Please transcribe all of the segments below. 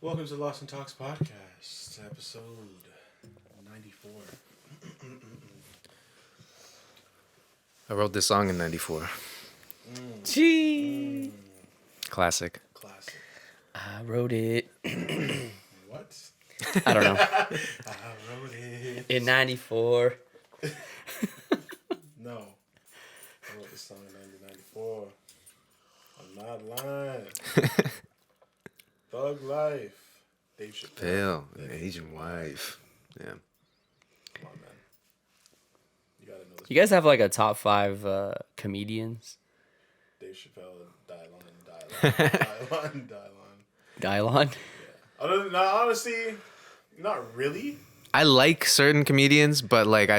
Welcome to Lost and Talks podcast, episode 94. I wrote this song in 94. Gee. Classic. Classic. I wrote it. What? I don't know. I wrote it. In 94. No. I wrote this song in 1994. I'm not lying. Thug Life. Dave Chappelle. Phil, Asian wife. Yeah. Come on, man. You gotta know this. You guys have like a top 5 comedians? Dave Chappelle, Dylon. Dylon? Yeah. Other than that, honestly, not really. I like certain comedians, but like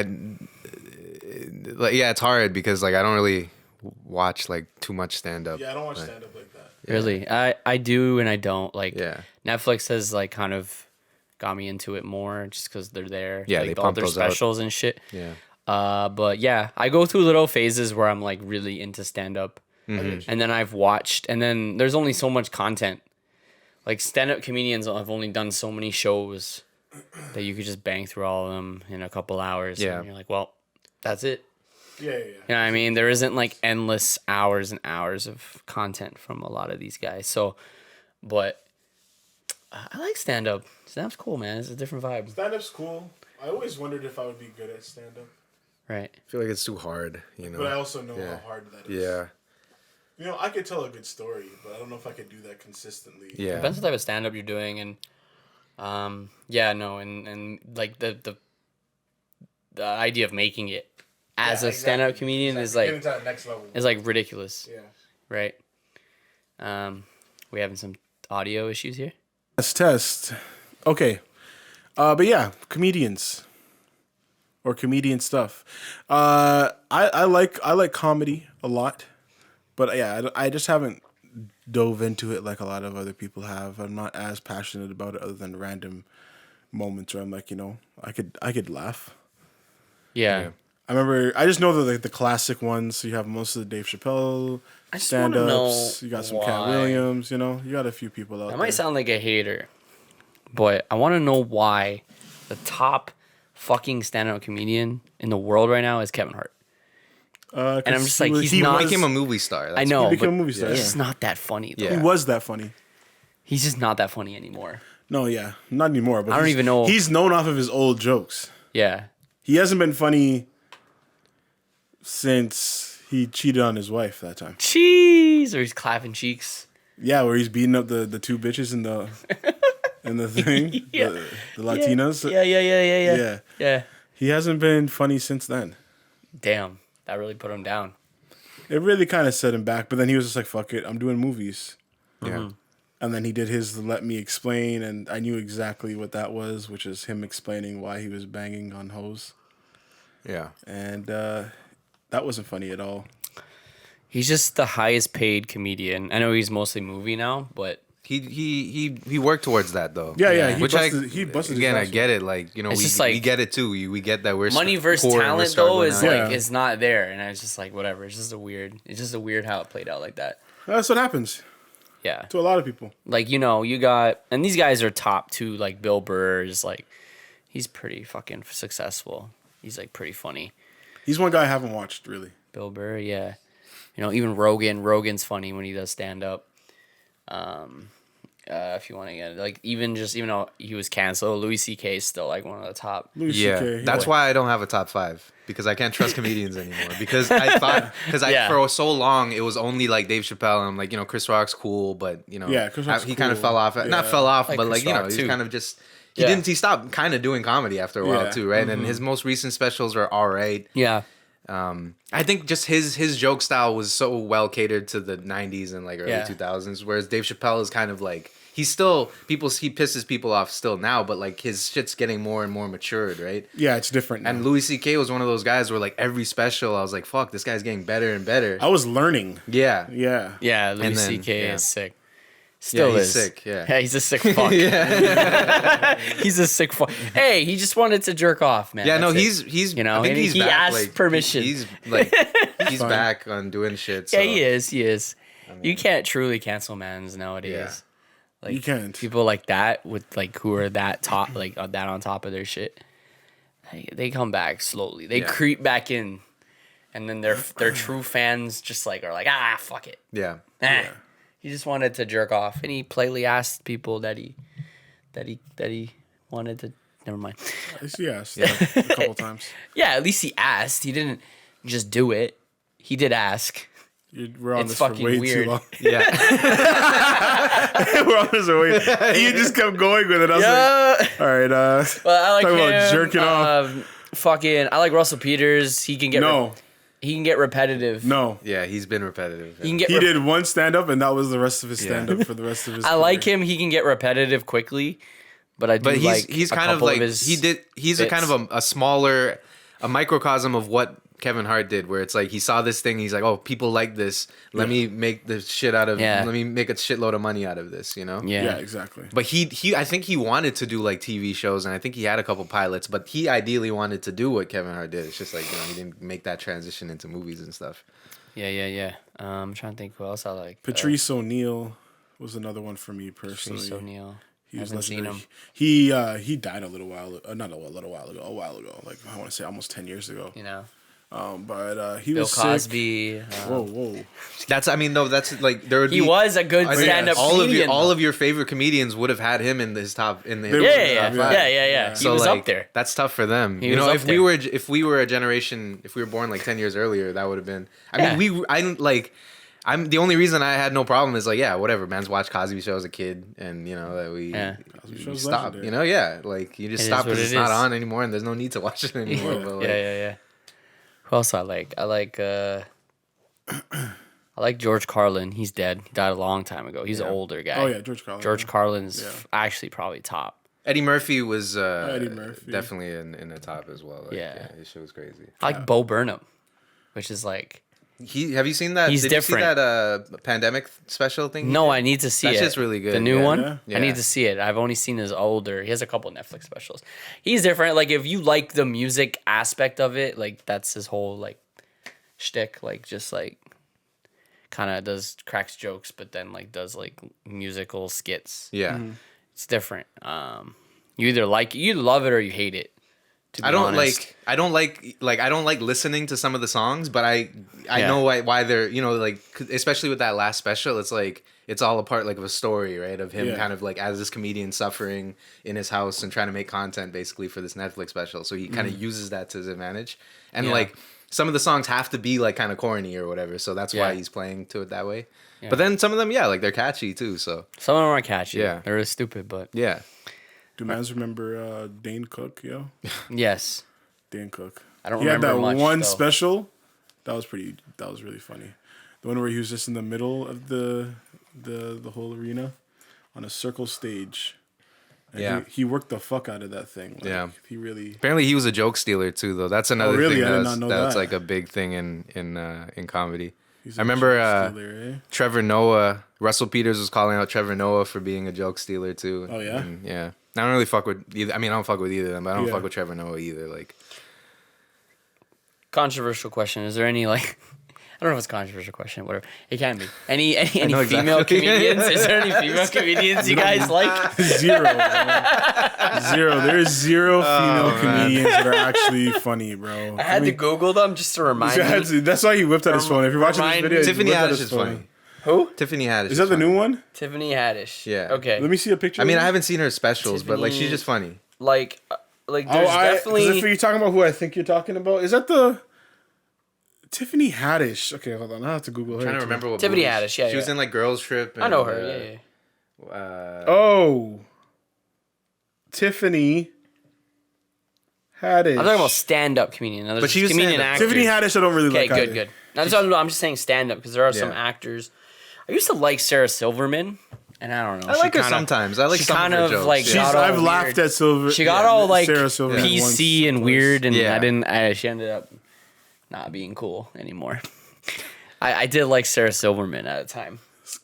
it's hard because like I don't really watch like too much stand up. Yeah, I don't watch stand up like that. Yeah. Really? I do and I don't. Like, Yeah. Netflix has like kind of got me into it more just because they're there. Yeah, like, they all pump their those out. specials and shit. Yeah. But yeah, I go through little phases where I'm like really into stand up. Mm-hmm. And then I've watched, and then there's only so much content. Like stand up comedians have only done so many shows that you could just bang through all of them in a couple hours. Yeah. And you're like, well, that's it. Yeah. You know what I mean? There isn't like endless hours and hours of content from a lot of these guys. So, but I like stand up. Stand up's cool, man. It's a different vibe. Stand up's cool. I always wondered if I would be good at stand up, Right. I feel like it's too hard, you know. but I also know Yeah. how hard that is. Yeah. You know, I could tell a good story, but I don't know if I could do that consistently. Yeah. Depends what type of stand up you're doing, and and like the idea of making it as Yeah, a stand up exactly. comedian Getting to that next level. is like ridiculous, Yeah. right? We having some audio issues here. Test. Okay. But yeah, comedians or comedian stuff. I like comedy a lot, but yeah, I just haven't dove into it like a lot of other people have. I'm not as passionate about it other than random moments where I'm like, you know, I could laugh. Yeah. I just know the classic ones. So you have most of the Dave Chappelle I just wanna stand-ups. know You got some Cat why. Williams, you know. You got a few people out I there. might sound like a hater, but I want to know why the top fucking stand up comedian in the world right now is Kevin Hart. And I'm just like, he's not- He became a movie star. I know, became but a movie star, he's yeah. just not that funny. Though. Yeah. He was that funny. He's just not that funny anymore. No, yeah, not anymore. But I don't even know- He's known off of his old jokes. Yeah. He hasn't been funny since he cheated on his wife that time. Cheese, or he's clapping cheeks. Yeah, where he's beating up the two bitches in the thing, Yeah. the Latinas. Yeah. Yeah. He hasn't been funny since then. Damn, that really put him down. It really kind of set him back. But then he was just like, "Fuck it, I'm doing movies." Yeah. And then he did his "Let Me Explain," and I knew exactly what that was, which is him explaining why he was banging on hoes. Yeah. And that wasn't funny at all. He's just the highest paid comedian. I know he's mostly movie now, but He worked towards that though. Yeah. Which He busted again, I his ass. get it. Like, you know, It's we just like- get it too. We get that we're money versus poor and we're talent though struggling is now. like Yeah. it's not there, and I was just like, whatever. It's just a weird how it played out like that. That's what happens Yeah, to a lot of people. like you know, you got, and these guys are top too. Like Bill Burr is like, he's pretty fucking successful. He's like pretty funny. He's one guy I haven't watched really. Bill Burr, yeah. You know, even Rogan's funny when he does stand up. If you want to get like even though he was canceled, Louis C.K. is still like one of the top. Louis Yeah, CK, that's why I don't have a top 5 because I can't trust comedians anymore. Because I thought Yeah. for so long it was only like Dave Chappelle and I'm like, you know, Chris Rock's cool, but you know, Yeah, Chris Rock's he kind of cool. fell off. Yeah. Not fell off, Like but Chris like you know, Rock, he's too. kind of just Yeah. he stopped kind of doing comedy after a while Yeah. too, right? And his most recent specials were all right. Yeah, I think just his joke style was so well catered to the 90s and like early Yeah. 2000s, whereas Dave Chappelle is kind of like he pisses people off still now, but like his shit's getting more and more matured, right? Yeah, it's different now. And Louis C.K. was one of those guys where like every special I was like, fuck, this guy's getting better and better. I was learning. Yeah. Yeah. yeah. Louis And then, C.K. yeah. is sick. Still he's is sick, yeah. Yeah, he's a sick fuck. He's a sick fuck. Hey, he just wanted to jerk off, man. Yeah, no, That's it. he's you know, I think and he's he back, asked like, permission. He's like he's Fine. back on doing shit. Yeah, So. he is. You can't truly cancel mans nowadays. Yeah. Like, You can't. People like that with like who are that top, like that on top of their shit. They come back slowly. They creep back in, and then their true fans just like are like, fuck it. Yeah. He just wanted to jerk off, and he politely asked people that he wanted to. Never mind. He asked a couple times. Yeah, at least he asked. He didn't just do it. He did ask. We're on It's this for fucking way weird. too long. Yeah. We're on this for way. You just kept going with it. I was like, all right. Well, I like talk him. about jerking off. Fucking, I like Russell Peters. He can get he can get repetitive. No. Yeah, he's been repetitive. He can get. He did one stand up, and that was the rest of his stand up for the rest of his. I like him. He can get repetitive quickly, but I do But like. he's a kind of couple like his he's a kind of a smaller, a microcosm of what Kevin Hart did, where it's like he saw this thing, he's like, oh, people like this. Let me make the shit out of. Let me make a shitload of money out of this. You know. Yeah, exactly. But he I think he wanted to do like TV shows, and I think he had a couple pilots, but he ideally wanted to do what Kevin Hart did. It's just like, he didn't make that transition into movies and stuff. Yeah. I'm trying to think who else I like. Patrice O'Neal was another one for me personally. Patrice O'Neal. He was Haven't seen legendary. him. He died a while ago. Like, I want to say almost 10 years ago. You know, But he Bill was Cosby. sick. Whoa. That's like there would He be. was a good stand-up comedian. All of your favorite comedians would have had him in his top in the. Yeah. He So was like, up there. That's tough for them. He You was know, up if there. we were a generation, if we were born like 10 years earlier, that would have been. I'm the only reason I had no problem is like, whatever, man's watched Cosby Show as a kid, and you know that we Show's stop. legendary. You know, like you just It stop is what because it's it not is. on anymore, and there's no need to watch it anymore. But like, Yeah. Who else I like? I like George Carlin. He's dead. He died a long time ago. He's an older guy. Oh yeah, George Carlin. George Carlin's actually probably top. Eddie Murphy was Eddie Murphy. definitely in the top as well. Like, Yeah. His show was crazy. I like Bo Burnham, which is like Have you seen that? He's Did different. you see that pandemic special thing? no, I need to see That it. shit's really good. The new Yeah. one. Yeah. I need to see it. I've only seen his older. He has a couple Netflix specials. He's different. Like if you like the music aspect of it, like that's his whole like shtick. Like just like kind of cracks jokes, but then like does like musical skits. Yeah. It's different. You either love it or you hate it. To be I don't honest. I don't like listening to some of the songs, but I Yeah. know why they're, you know, like especially with that last special, it's like it's all a part like of a story, right? Of him kind of like as this comedian suffering in his house and trying to make content basically for this Netflix special. So he kind of uses that to his advantage. And like some of the songs have to be like kind of corny or whatever, so that's why he's playing to it that way. Yeah. But then some of them, like they're catchy too. So Some of them are catchy. Yeah. They're really stupid, but yeah, Do mans remember Dane Cook? yes. Dane Cook. I don't He had remember that much, one though. special. That was really funny. The one where he was just in the middle of the whole arena on a circle stage. And he worked the fuck out of that thing. Like, he really. apparently he was a joke stealer too, though. That's another really? thing I did not know that's that. like a big thing in comedy. He's I a remember joke stealer, eh? Trevor Noah. Russell Peters was calling out Trevor Noah for being a joke stealer too. Oh, yeah? And, yeah. I don't really fuck with either. I mean, I don't fuck with either of them, but I don't Yeah. fuck with Trevor Noah either. Like, Controversial question. Is there any like I don't know if it's a controversial question, whatever. It can be. Any know exactly. female comedians? Is there any female comedians you guys like? Zero. Bro. Zero. There's zero female comedians that are actually funny, bro. I had to Google them just to remind me. That's why he whipped out his phone. If you're watching this Remind video, me. he Tiffany whipped out Haddish his is phone. funny. Who? Tiffany Haddish. Is that the funny. new one? Tiffany Haddish. Yeah. Okay. Let me see a picture. I mean, of I her. haven't seen her specials, but like she's Tiffany- just funny. like there's If definitely you're talking about who I think you're talking about, is that the Tiffany Haddish? Okay, hold on. I have to Google her. I'm trying to too. remember what Tiffany movies. Haddish, yeah, She was yeah. in like Girls Trip. I know and, her. Yeah. Oh, Tiffany Haddish. I'm talking about stand-up comedian. Now, But there's she was comedian stand-up. actors. Tiffany Haddish. I don't really Okay, like. good, good. I'm just saying stand-up because there are some Yeah. actors. I used to like Sarah Silverman, and I don't know. I like her kinda- sometimes. I like she some kind of her of jokes. like Yeah. got all I've weird. laughed at Silver. She got all like Sarah Silverman PC once, and twice. weird, and Yeah. she ended up not being cool anymore. I did like Sarah Silverman at the time. This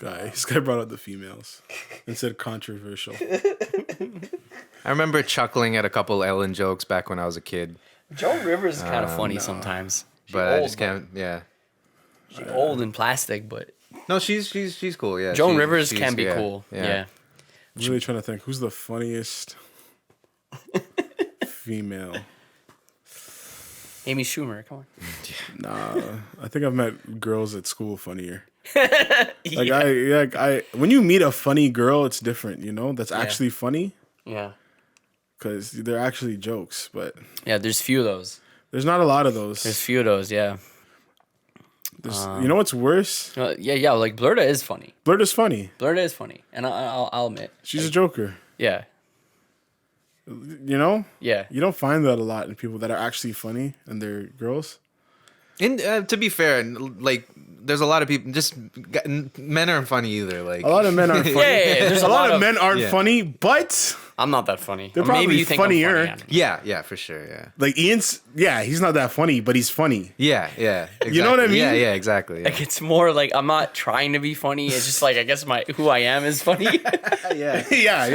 guy brought out the females and said controversial. I remember chuckling at a couple Ellen jokes back when I was a kid, Joan Rivers is kind of funny sometimes. but I just can't. Yeah. She's old and plastic, but No, she's cool. Yeah. Joan She- Rivers she's- can be yeah, cool. Yeah. I'm really trying to think. Who's the funniest female? Amy Schumer, come on. Nah, I think I've met girls at school funnier. I when you meet a funny girl, it's different, you know? That's actually funny Yeah. because they're actually jokes, but Yeah, there's few of those. there's not a lot of those. There's few of those, yeah. You know what's worse? Yeah, like Blurta is funny. Blurta's funny. Blurta is funny. And I'll admit. She's a joker. Yeah. You know? Yeah. You don't find that a lot in people that are actually funny and they're girls. And to be fair, like there's a lot of people. Just men aren't funny either. Like A lot of men aren't funny. Yeah, there's a lot of men aren't Yeah. funny, but I'm not that funny. They're Or maybe probably you think I'm funny, funnier. I don't know. yeah, for sure. Yeah, like Ian's, he's not that funny, but he's funny. yeah. Exactly. You know what I mean? Yeah, exactly. Yeah. Like it's more like I'm not trying to be funny. It's just like I guess who I am is funny. yeah. yeah,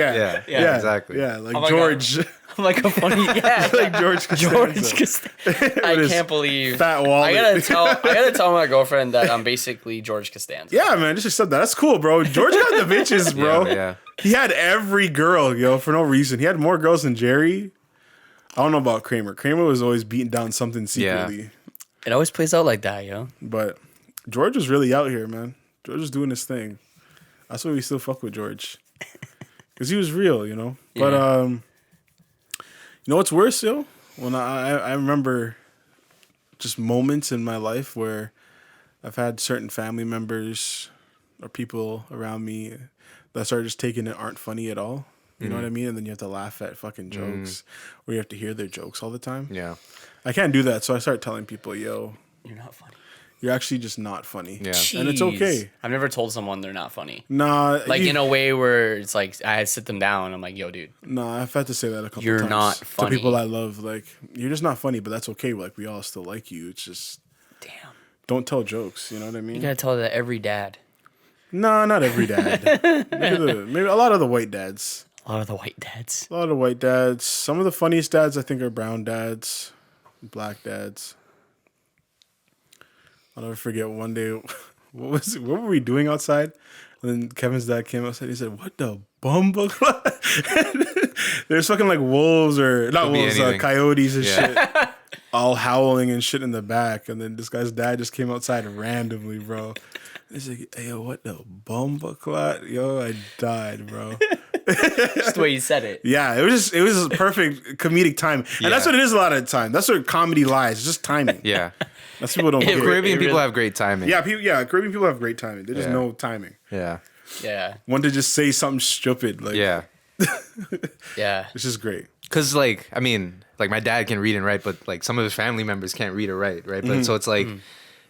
exactly. Yeah, like Oh my George, I'm like a funny like George Costanza. I his can't believe fat wallet. I gotta tell my girlfriend that I'm basically George Costanza. Yeah, man, just accept that. That's cool, bro. George got the bitches, bro. Yeah. He had every girl, yo, for no reason. He had more girls than Jerry. I don't know about Kramer. Kramer was always beating down something secretly. It always plays out like that, yo. But George was really out here, man. George was doing his thing. That's why we still fuck with George. Because he was real, you know? But, you know what's worse, yo? When I remember just moments in my life where I've had certain family members or people around me that started just taking it aren't funny at all. You know what I mean? And then you have to laugh at fucking jokes or you have to hear their jokes all the time. Yeah. I can't do that. So I start telling people, yo, You're not funny. you're actually just not funny. Yeah. And it's Jeez. okay. I've never told someone they're not funny. Nah. Like in a way where it's like I sit them down. I'm like, yo, dude. Nah, I've had to say that a couple You're times. not To funny. people I love, like, you're just not funny, but that's okay. Like, we all still like you. It's just, Damn. don't tell jokes. You know what I You mean? gotta tell that every dad. Nah, not every dad. maybe a lot of the white dads. A lot of the white dads. A lot of white dads. Some of the funniest dads, I think, are brown dads, black dads. I'll never forget one day, what were we doing outside? And then Kevin's dad came outside. He said, "What the bumbuckler?" There's fucking like wolves or not Could be wolves, anything. coyotes and shit, all howling and shit in the back. And then this guy's dad just came outside randomly, bro. He's like, "Hey, yo, what the bumbuckler?" Yo, I died, bro. Just the way you said it. Yeah, it was a perfect comedic time, and that's Yeah. what it is a lot of the time. That's where comedy lies, it's just timing. Yeah. That's people don't get. Caribbean people really- have great timing. Yeah, Caribbean people have great timing. They just Yeah. know timing. Yeah. Yeah. Want to just say something stupid, like Yeah. Yeah. it's just great. Cause like I mean, like my dad can read and write, but like some of his family members can't read or write, right? But so it's like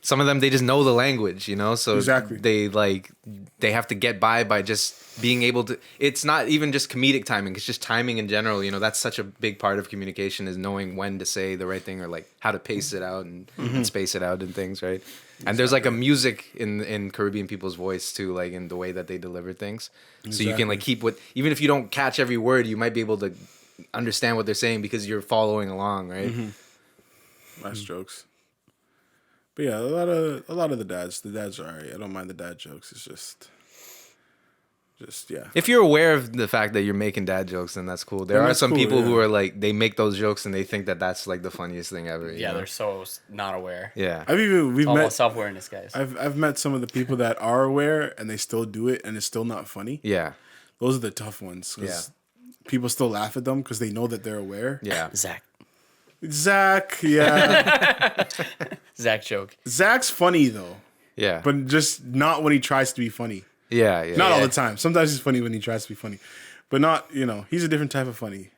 some of them they just know the language, you know. So Exactly. they have to get by just being able to. It's not even just comedic timing; it's just timing in general. You know, that's such a big part of communication is knowing when to say the right thing or like how to pace it out and space it out and things, right? And there's like a music in Caribbean people's voice too, like in the way that they deliver things. So you can like keep what even if you don't catch every word, you might be able to understand what they're saying because you're following along, right? Nice jokes. But yeah, a lot of the dads are alright. I don't mind the dad jokes. It's just yeah. If you're aware of the fact that you're making dad jokes, then that's cool. There Then are that's some cool, people who yeah. are like they make those jokes and they think that that's like the funniest thing ever. you Yeah, know? they're so not aware. Yeah. We've All about met self-awareness, guys. I've met some of the people that are aware and they still do it and it's still not funny. Yeah. Those are the tough ones. 'Cause people still laugh at them because they know that they're aware. Yeah. Zach Zach, joke. Zach's funny though, Yeah. but just not when he tries to be funny. yeah. Not all the time. Sometimes he's funny when he tries to be funny, but not. He's a different type of funny.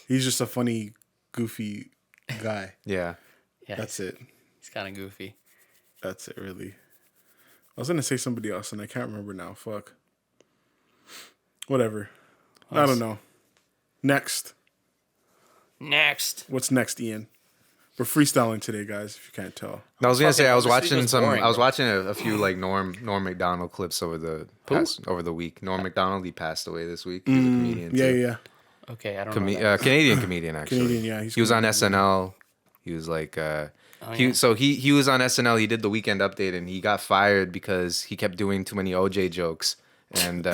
He's just a funny, goofy guy. Yeah. Yeah, That's it. He's kind of goofy. That's it. Really. I was gonna say somebody else and I can't remember now. Fuck. Whatever. I don't know. Next. What's next, Ian? We're freestyling today, guys. If you can't tell. I was gonna say I was This week watching was boring, I was bro. watching a few like Norm Mcdonald clips over the week. Norm Mcdonald, he passed away this week. He's a comedian. Yeah, too. yeah. Okay, I don't know. That. Canadian comedian actually. Canadian, yeah. He was on SNL. He was like he was on SNL. He did the Weekend Update and he got fired because he kept doing too many OJ jokes and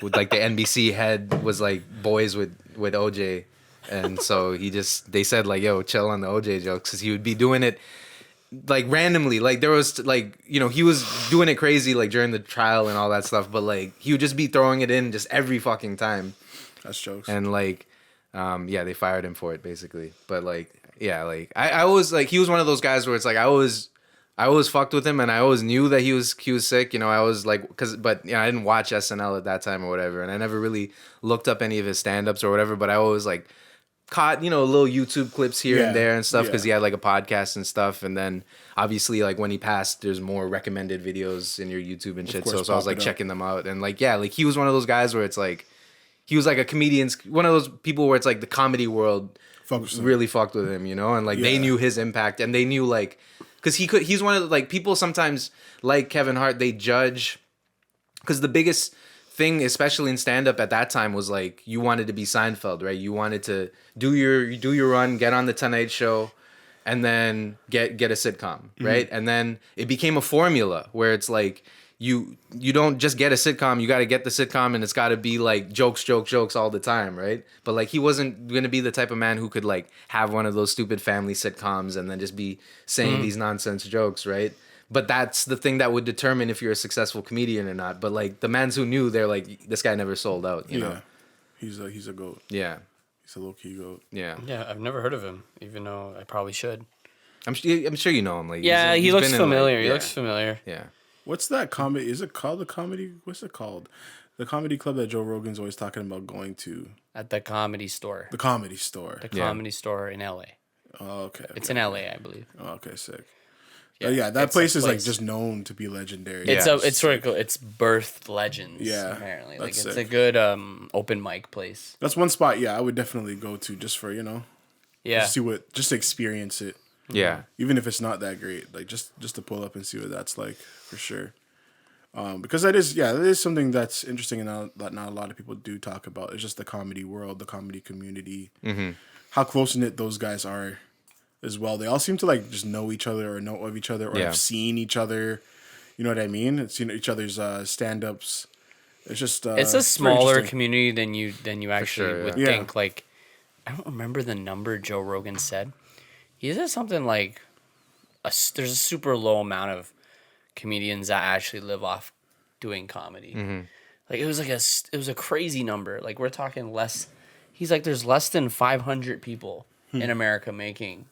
with like the NBC head was like boys with OJ, and so they said like, yo, chill on the OJ jokes, because he would be doing it like randomly, like there was like, you know, he was doing it crazy like during the trial and all that stuff, but like he would just be throwing it in just every fucking time. That's jokes. And like yeah, they fired him for it basically. But like yeah, like I always like, he was one of those guys where it's like I always fucked with him, and I always knew that he was sick, you know. I was like, but you know, I didn't watch SNL at that time or whatever, and I never really looked up any of his stand-ups or whatever, but I always like caught, you know, little YouTube clips here and there and stuff, because he had like a podcast and stuff. And then obviously like when he passed, there's more recommended videos in your YouTube and shit, so I was like checking them out. And like yeah, like he was one of those guys where it's like he was like a comedian's, one of those people where it's like the comedy world really fucked with him, you know. And like they knew his impact, and they knew like, because he's one of the, like, people sometimes like Kevin Hart, they judge, because the biggest thing, especially in stand-up at that time, was like you wanted to be Seinfeld, right? You wanted to do your run, get on the Tonight Show, and then get a sitcom, right? And then it became a formula where it's like you don't just get a sitcom, you got to get the sitcom, and it's got to be like jokes all the time, right? But like he wasn't going to be the type of man who could like have one of those stupid family sitcoms and then just be saying these nonsense jokes, right? But that's the thing that would determine if you're a successful comedian or not. But like the mans who knew, they're like, this guy never sold out, you know? He's a goat. Yeah. He's a low-key goat. Yeah. Yeah, I've never heard of him, even though I probably should. I'm sure you know him. Like, yeah, he looks familiar. He looks familiar. Yeah. What's that comedy? Is it called the comedy? What's it called? The comedy club that Joe Rogan's always talking about going to. At the Comedy Store. The Comedy Store. The Comedy Store in LA. Oh, okay. It's in LA, I believe. Oh, okay, sick. Yeah, that place is like just known to be legendary. It's sort of it's birthed legends. Yeah, apparently, like it's sick. a good open mic place. That's one spot. Yeah, I would definitely go to just for Yeah, just to experience it. Yeah. Even if it's not that great, like just to pull up and see what that's like for sure. Because that is something that's interesting and that not a lot of people do talk about. It's just the comedy world, the comedy community, how close knit those guys are as well. They all seem to like just know each other or know of each other or have seen each other. You know what I mean? It's seen each other's stand-ups. It's just it's a smaller community than you actually would Yeah. think. Like, I don't remember the number Joe Rogan said. He said something like, there's a super low amount of comedians that actually live off doing comedy. Like it was a crazy number. Like we're talking less. He's like, there's less than 500 people in America making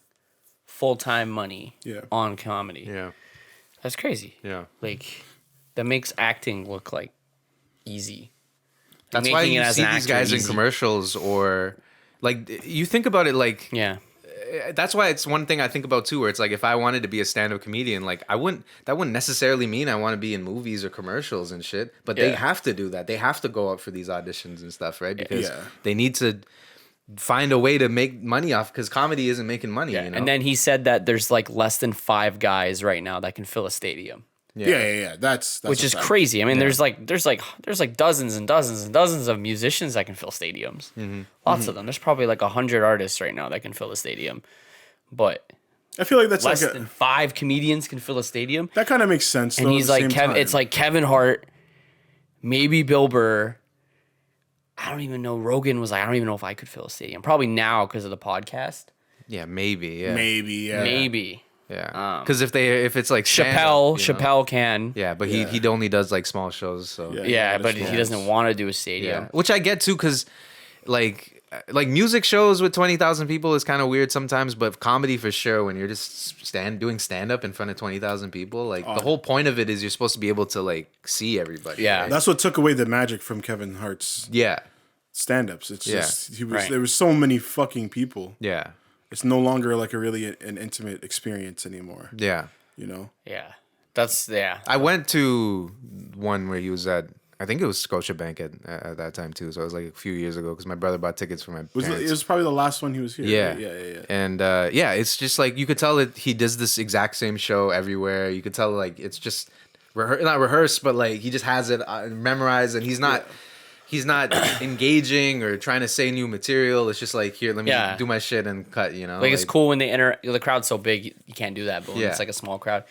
full-time money on comedy. Yeah. That's crazy. Yeah. Like that makes acting look like easy. That's why you see these guys in commercials, or like you think about it, like that's why it's one thing I think about too, where it's like if I wanted to be a stand-up comedian, like that wouldn't necessarily mean I want to be in movies or commercials and shit, but they have to do that. They have to go up for these auditions and stuff, right? Because they need to find a way to make money off, because comedy isn't making money, you know? And then he said that there's like less than 5 guys right now that can fill a stadium. Yeah. That's which is crazy. I mean, there's like dozens and dozens and dozens of musicians that can fill stadiums. Lots of them. There's probably like 100 artists right now that can fill a stadium, but I feel like that's less than 5 comedians can fill a stadium. That kind of makes sense. And he's like it's like Kevin Hart, maybe Bill Burr. I don't even know. Rogan was like, I don't even know if I could fill a stadium. Probably now because of the podcast. Yeah, maybe. Yeah. Maybe. Yeah. Because if it's like Chappelle can. Yeah, but he only does like small shows. So Yeah, but he doesn't want to do a stadium. Yeah. Which I get too, because like music shows with 20,000 people is kind of weird sometimes, but comedy for sure, when you're just doing stand up in front of 20,000 people, like the whole point of it is you're supposed to be able to like see everybody. Yeah. Right? That's what took away the magic from Kevin Hart's stand-ups. It's just there was so many fucking people. Yeah. It's no longer like an intimate experience anymore. Yeah. You know? Yeah. I went to one where he was at, I think it was Scotiabank at that time too. So it was like a few years ago, because my brother bought tickets for my parents. It was probably the last one he was here. Yeah. Right? Yeah. And it's just like, you could tell that he does this exact same show everywhere. You could tell like it's just not rehearsed, but like he just has it memorized, and he's not engaging or trying to say new material. It's just like, here, let me do my shit and cut, you know? Like it's cool when they enter, the crowd's so big, you can't do that, but when it's like a small crowd.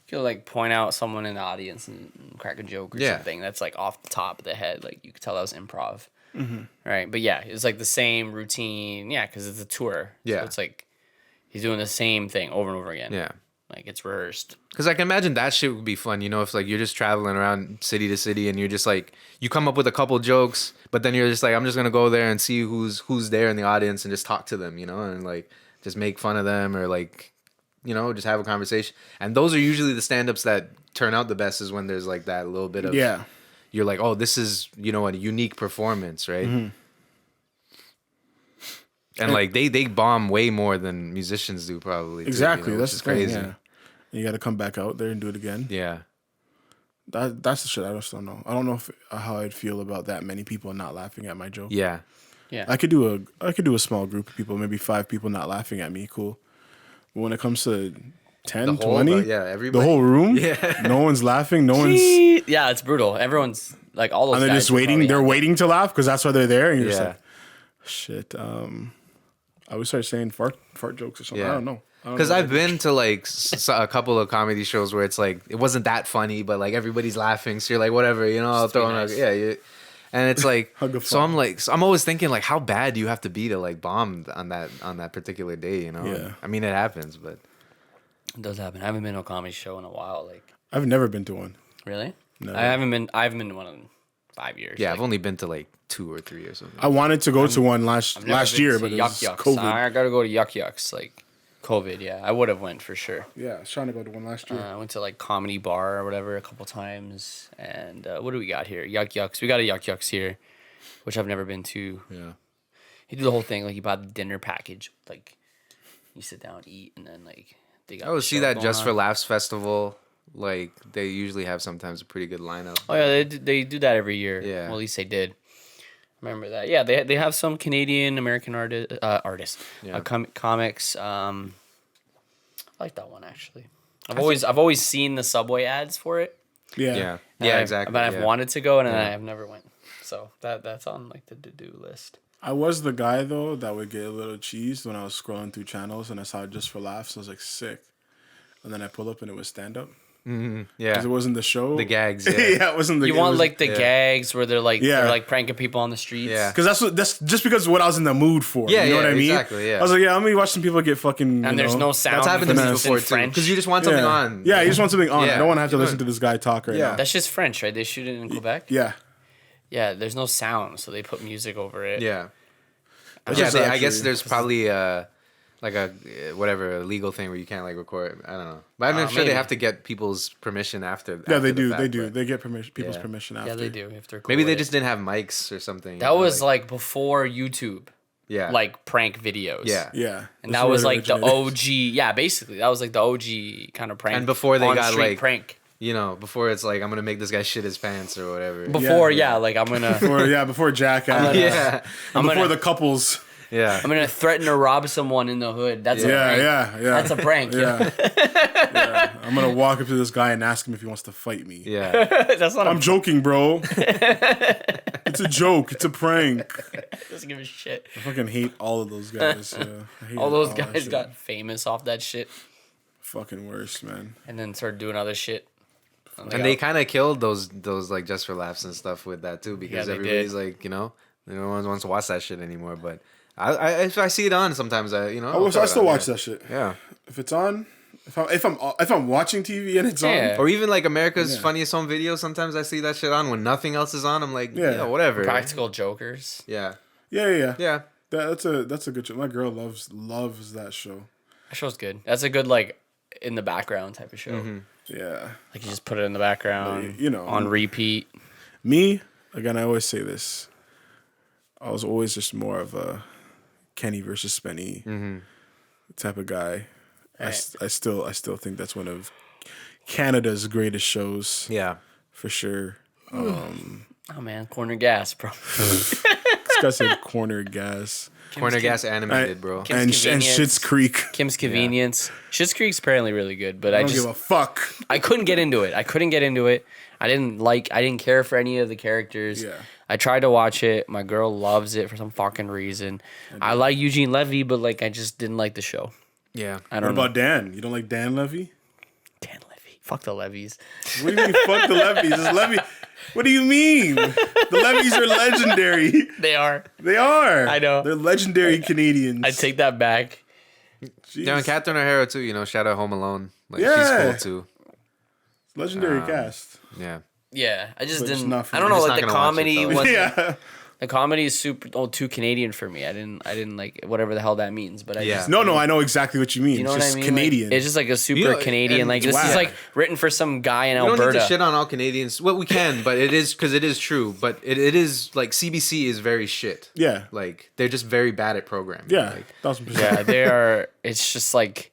You could like point out someone in the audience and crack a joke or something that's like off the top of the head. Like you could tell that was improv. Right. But yeah, it's like the same routine. Yeah, because it's a tour. Yeah. So it's like he's doing the same thing over and over again. Yeah. Like it's rehearsed. Because I can imagine that shit would be fun, you know, if like you're just traveling around city to city and you're just like, you come up with a couple jokes, but then you're just like, I'm just gonna go there and see who's there in the audience and just talk to them, you know, and like just make fun of them or like, you know, just have a conversation. And those are usually the stand-ups that turn out the best, is when there's like that little bit of you're like, oh, this is, you know, a unique performance, right? And like they bomb way more than musicians do, probably. Too, Exactly. you know, That's which is crazy. crazy. Yeah. You got to come back out there and do it again. Yeah. That's the shit I just don't know. I don't know how I'd feel about that many people not laughing at my joke. Yeah. Yeah. I could do a small group of people, maybe 5 people not laughing at me. Cool. But when it comes to 10, 20, everybody. the whole room, no one's laughing. No one's. Yeah, it's brutal. Everyone's like all those. And they're guys just are waiting. probably They're on it. waiting to laugh because that's why they're there. And you're just Yeah. like, shit. I would start saying fart jokes or something. Yeah. I don't know. Because I've been to like a couple of comedy shows where it's like it wasn't that funny, but like everybody's laughing, so you're like, whatever, you know, I'll throw in nice. and it's like, Hug a so fun. I'm always thinking like, how bad do you have to be to like bomb on that particular day, you know? Yeah. I mean, it happens, but It does happen. I haven't been to a comedy show in a while. Like I've never been to one. really? No. I haven't been to one in 5 years. yeah, like, I've only been to like 2 or 3 or something. I wanted to go to one I've never last been year, to but it Yuck was Yucks. COVID. I gotta go to Yuck Yucks. Like COVID. Yeah, I would have went for sure. Yeah, I was trying to go to one last year. I went to like Comedy Bar or whatever a couple times. And what do we got here? Yuck Yucks. We got a Yuck Yucks here, which I've never been to. Yeah. You do the whole thing. Like you buy the dinner package. Like you sit down, eat, and then like they got. I would the see show that going Just for on. Laughs festival. Like they usually have sometimes a pretty good lineup. Oh yeah, they do that every year. Yeah. Well, at least they did. Remember that? Yeah, they have some Canadian American artists, Yeah. comics. I like that one actually. I've always seen the Subway ads for it. Yeah. Yeah, exactly. But I've yeah. wanted to go and I've never went. So that's on like the to-do list. I was the guy though that would get a little cheesed when I was scrolling through channels and I saw it Just for Laughs. I was like, sick. And then I pull up and it was stand up. Yeah. Because it wasn't the show. The gags. Yeah. Yeah, it wasn't the. You it want was- like the gags where they're like Yeah. they're like pranking people on the streets. Yeah. Because that's just because of what I was in the mood for. Yeah, you know yeah, what I mean? exactly, yeah. I was like, I'm gonna watch some people get fucking. And there's no sound. That's happened to me because it's in before too. French. Because you just want something yeah. on. Yeah, you just want something on. I Yeah. don't want to have to You listen don't- to this guy talk right Yeah. now. That's just French, right? They shoot it in Quebec. Yeah. Yeah, there's no sound, so they put music over it. Yeah. That's Yeah, just I guess actually- there's probably like a whatever a legal thing where you can't like record. I don't know, but I'm sure maybe. they have to get people's permission after. Yeah, after they the do. fact, They do. but They get permission. People's Yeah. permission after. Yeah, they do. If they're cool Maybe with they it. just didn't have mics or something. you That know, was like before YouTube, yeah, like prank videos. yeah, Yeah. And That's that where was it like the originated. OG. Yeah, basically that was like the OG kind of prank. And before they on got, street like, prank. you know, before it's like I'm gonna make this guy shit his pants or whatever. Before, Yeah. like I'm gonna Before Jackass. yeah, And before gonna- the couples. yeah, I'm gonna threaten to rob someone in the hood. That's a Yeah, prank. yeah. That's a prank. Yeah. Yeah. I'm gonna walk up to this guy and ask him if he wants to fight me. yeah. That's not. I'm joking, bro. It's a joke. It's a prank. Doesn't give a shit. I fucking hate all of those guys. Yeah. I hate All those that guys shit. got famous off that shit, fucking worse, man. and then started doing other shit. And they kind of killed those like Just for Laughs and stuff with that too, because they everybody's did. like, you know, no one wants to watch that shit anymore. But I if I see it on sometimes, I still watch that shit. Yeah. If it's on, if I'm watching TV and it's Yeah. on, Or even like America's Yeah. Funniest Home Videos. Sometimes I see that shit on when nothing else is on. I'm like, Yeah. yeah, whatever. Practical Jokers. Yeah, yeah. yeah. That's a good show. My girl loves that show. That show's good. That's a good like in the background type of show. Mm-hmm. Yeah. Like you just put it in the background, You know. on repeat. Me, again, I always say this. I was always just more of a Kenny versus Spenny type of guy. Right. I still think that's one of Canada's greatest shows Yeah. for sure. Oh man, corner gas, bro. This guy said Corner Gas Corner Gas animated, bro. Kim's and Convenience. Schitt's Creek. Kim's Convenience. Schitt's Creek's apparently really good, but I don't give a fuck. I couldn't get into it. I didn't care for any of the characters. Yeah. I tried to watch it. My girl loves it for some fucking reason. I like Eugene Levy, but like I just didn't like the show. Yeah. I What don't know. about Dan? You don't like Dan Levy? Dan Levy. Fuck the levies. What do you mean, fuck the levies? This levy. What do you mean? The levies are legendary. They are. They are. I know. They're legendary Canadians. I take that back. Jeez. Yeah, and Catherine O'Hara too. You know, shout out Home Alone. Like Yeah. she's cool too. Legendary cast. Yeah. Yeah, I just But it's didn't. not for I don't me. know, Just like not the gonna watch it, comedy though. was. Yeah. The comedy is super too Canadian for me. I didn't like whatever the hell that means. But I Yeah. just, No, I know exactly what you mean. you know it's what I just mean? Canadian. Like, it's just like a super You know, Canadian. and Like this wow. is like written for some guy in We don't need to Alberta. shit on all Canadians. Well, we can, but it is because it is true. But it is like CBC is very shit. yeah. Like they're just very bad at programming. Yeah. Like, 1000%. Yeah, they are. It's just like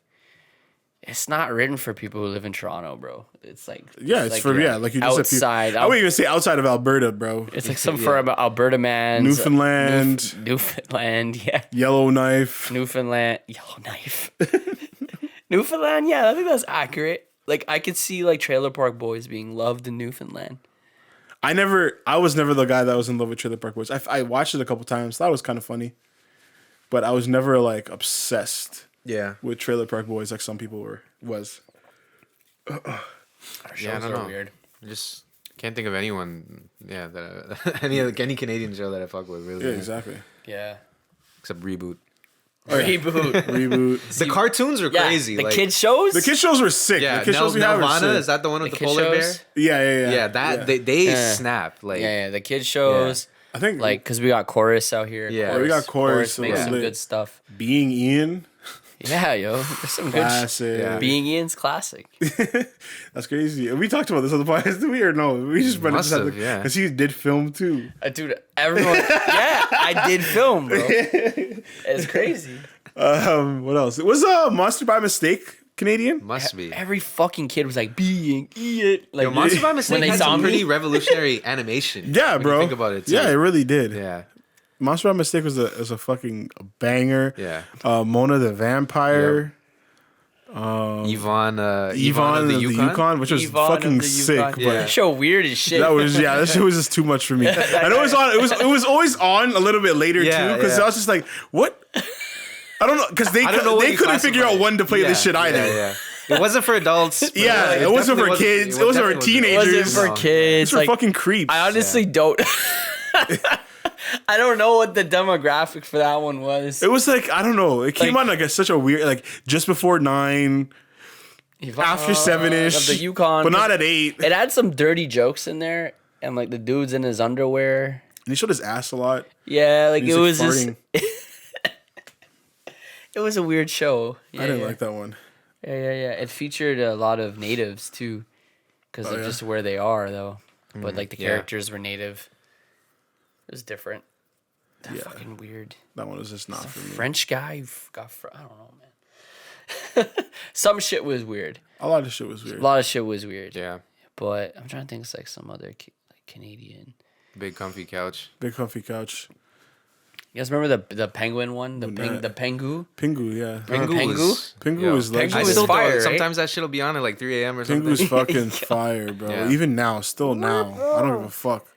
it's not written for people who live in Toronto, bro. It's like Yeah, it's like, for like you just said, people- outside. I wouldn't even say outside of Alberta, bro. It's like some for about Alberta man, Newfoundland. Newfoundland, yeah, Yellowknife. Newfoundland, Yellowknife, Newfoundland. Yeah, I think that's accurate. Like I could see like Trailer Park Boys being loved in Newfoundland. I was never the guy that was in love with Trailer Park Boys. I watched it a couple times. Thought it was kind of funny, but I was never like obsessed yeah. with Trailer Park Boys like some people was. Our Yeah, I shows don't are know. weird. I just can't think of anyone. Yeah, that any Canadian show that I fuck with really. Yeah, exactly. Yeah, Except Reboot. reboot. Reboot. The cartoons are Yeah, crazy. the like, kids shows. The kids shows were sick. Yeah, the kids shows we have were Nelvana, sick. is that the one with The the kid polar shows? bear? Yeah. Yeah, that they Yeah. snap. Like Yeah, the kids shows. I think Like, because we got Chorus out here. Yeah. Chorus, we got Chorus, makes yeah. some good stuff. Being Ian, Yeah, yo. There's some good classic. Yeah. Being Ian's classic. That's crazy. We talked about this on the podcast, did we or no? We just Must have, yeah. because he did film too. Dude, everyone. Yeah, I did film, bro. It's crazy. What else? Was Monster by Mistake Canadian? must be. Every fucking kid was like, Being Ian. Like, Yo, Monster by when Mistake they had saw some me. pretty revolutionary animation. Yeah, when bro. You think about it. Too. Yeah, it really did. Yeah. Monster by Mistake was a fucking banger. Yeah. Mona the Vampire. Yvonne of Yvonne the of the Yukon. Which was Yvonne fucking of the sick. Yukon. But That show weird as shit. that shit was just too much for me. I know it was on. It was always on a little bit later Yeah, too, because yeah. I was just like, what? I don't know, because they I don't know what they you couldn't figure classify out when to play Yeah, this shit either. Yeah. It wasn't for adults. but, Yeah, like, it wasn't definitely for kids. It wasn't for definitely It teenagers. wasn't for kids. These are Like, fucking creeps. I honestly don't. I don't know what the demographic for that one was. It was like, I don't know. It came on like such a weird, like just before 9, after 7-ish, Of the Yukon. but not at 8. It had some dirty jokes in there, and like the dude's in his underwear. And he showed his ass a lot. Yeah, like He's it like was just, farting. it was a weird show. Yeah, I didn't yeah. like that one. Yeah. It featured a lot of natives too, because of yeah? just where they are though. But like the yeah. characters were native. It was different. That Yeah. fucking weird. That one was just not for me. French guy who got I don't know, man. Some shit was weird. A lot of shit was weird. A lot of shit was weird. Yeah. But I'm trying to think it's like some other like Canadian. Big comfy couch. Big comfy couch. You guys remember the penguin one? The Nah. the pengu? Pingu, yeah. Remember Pingu was, Pingu yo, was legendary. I was still fire, throw, right? sometimes that shit'll be on at like 3 a.m. or something. Pingu's fucking fire, bro. Yeah. Even now, still now. I don't give a fuck.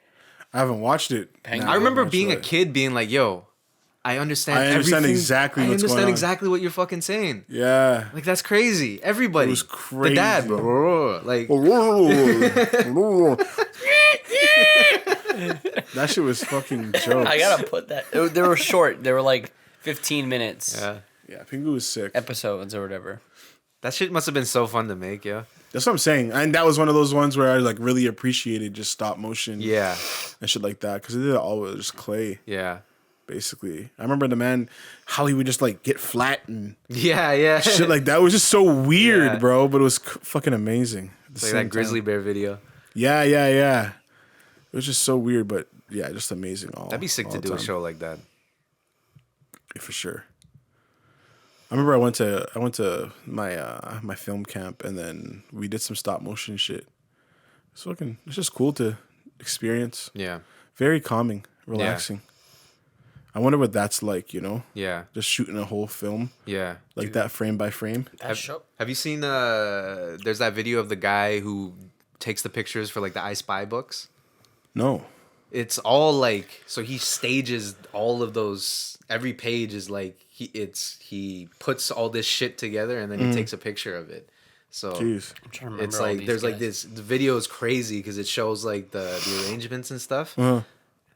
I haven't watched it. Pengu. Now, I remember watched being a it. kid being like, yo, I understand I understand everything. exactly I what's understand going on. exactly what you're fucking saying. Yeah. Like, that's crazy. Everybody. It was The dad, crazy. bro. Like, That shit was fucking jokes. I gotta put that. They were short. They were like 15 minutes yeah. Yeah, Pingu was sick. episodes or whatever. That shit must have been so fun to make, yeah. That's what I'm saying. And that was one of those ones where I like really appreciated just stop motion Yeah. and shit like that. Because it did all with just clay, Yeah. basically. I remember the man, how he would just like get flat and Yeah. shit like that. It was just so weird, Yeah. bro. But it was fucking amazing. At the Like same that time. grizzly bear video. Yeah. It was just so weird, but yeah, just amazing. That'd be sick to do a show like that. Yeah, for sure. I remember I went to my my film camp and then we did some stop motion shit. It's just cool to experience. Yeah. Very calming, relaxing. I wonder what that's like, you know? Yeah. Just shooting a whole film Yeah. like that frame by frame. That show. Have you seen there's that video of the guy who takes the pictures for like the I Spy books? No. It's all like, so he stages all of those, every page is like he puts all this shit together and then he takes a picture of it. So Jeez. I'm trying to remember it's all like these there's like guys. this. The video is crazy because it shows like the arrangements and stuff. Uh-huh.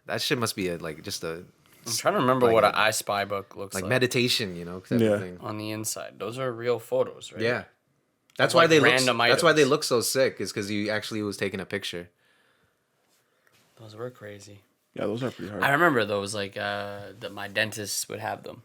That shit must be just a I'm trying to remember like what a- an I Spy book looks like like meditation, type Yeah. of thing. on the inside. Those are real photos, right? Yeah, that's Of, why like, they look. random That's why they items. look so sick. Is because he actually was taking a picture. Those were crazy. Yeah, those are pretty hard. I remember those, like, that my dentist would have them.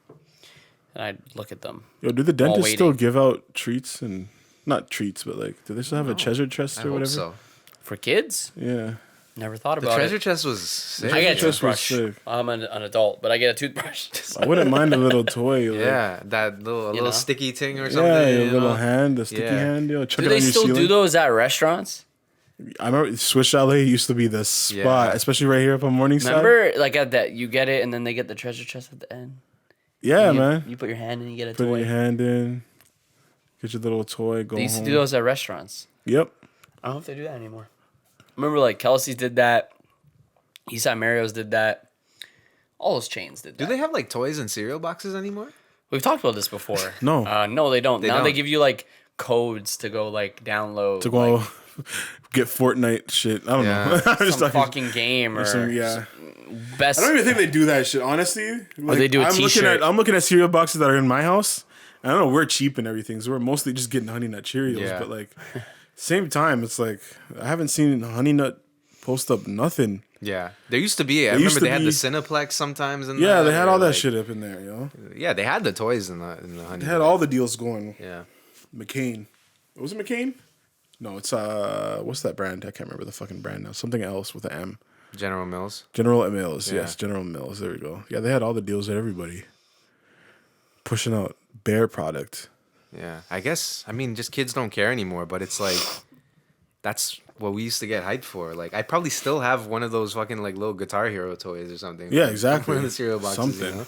And I'd look at them. Yo, do the dentists still waiting. give out treats and not treats, but like, do they still have a treasure chest I or hope whatever? so. For kids? Yeah, Never thought The about treasure it. chest was sick. I get a chest was toothbrush. sick. I'm an adult, but I get a toothbrush. I wouldn't mind a little toy. Like, Yeah, that little know? sticky thing or something. yeah, your you little know? hand, the sticky Yeah. hand. Yo, chuck Do it they on your still ceiling. do those at restaurants? I remember Swiss Chalet used to be the spot, Yeah. especially right here up on Morningside. Remember, like, at that, you get it, and then they get the treasure chest at the end? Yeah, you, man. You put your hand in, you get a Put toy. your hand in, get your little toy, go They used home. to do those at restaurants. Yep. I don't know if they do that anymore. Remember, like, Kelsey's did that. Eastside Mario's did that. All those chains did that. Do they have like toys and cereal boxes anymore? We've talked about this before. No. No, they don't. Now they don't. give you, like, codes to go, like, download. To go like, get Fortnite shit. I don't Yeah. know. I'm just some talking. fucking game or Yeah. best. I don't even think they do that shit, honestly. Like, they do a I'm t-shirt. I'm looking at cereal boxes that are in my house. I don't know, we're cheap and everything, so we're mostly just getting Honey Nut Cheerios. Yeah. But like, same time, it's like I haven't seen Honey Nut post up nothing. Yeah, there used to be. I used remember to they had be- the Cineplex sometimes. And Yeah, they had all that like, shit up in there, yo. Yeah, they had the toys in the honey. They had all the deals going. Yeah, McCain. Was it McCain? No, it's what's that brand? I can't remember the fucking brand now. Something else with an M. General Mills. General Mills. Yeah. Yes, General Mills. There we go. Yeah, they had all the deals at everybody. Pushing out Bear product. Yeah, I guess. I mean, just kids don't care anymore. But it's like that's what we used to get hyped for. Like, I probably still have one of those fucking like little Guitar Hero toys or something. Yeah, exactly. One of the cereal boxes. Something. You know?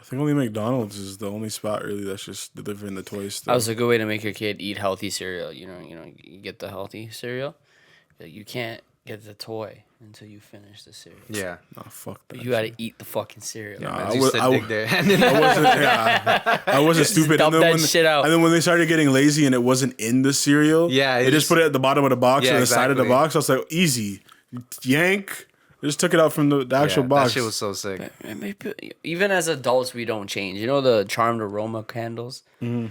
I think only McDonald's is the only spot really that's just delivering the toys. That was a good way to make your kid eat healthy cereal. You get the healthy cereal. You can't get the toy until you finish the cereal. Yeah. Nah, fuck that. You got to eat the fucking cereal. Yeah, Nah, man, I used would- to I dig would- their hand in I wasn't. Yeah, I wasn't stupid. dump that shit out. And then when they started getting lazy and it wasn't in the cereal, Yeah, they just put it at the bottom of the box Yeah, or the side of the exactly. box. I was like, easy, yank. They just took it out from the actual Yeah, box. That shit was so sick. Even as adults, we don't change. You know the charmed aroma candles? Mm-hmm.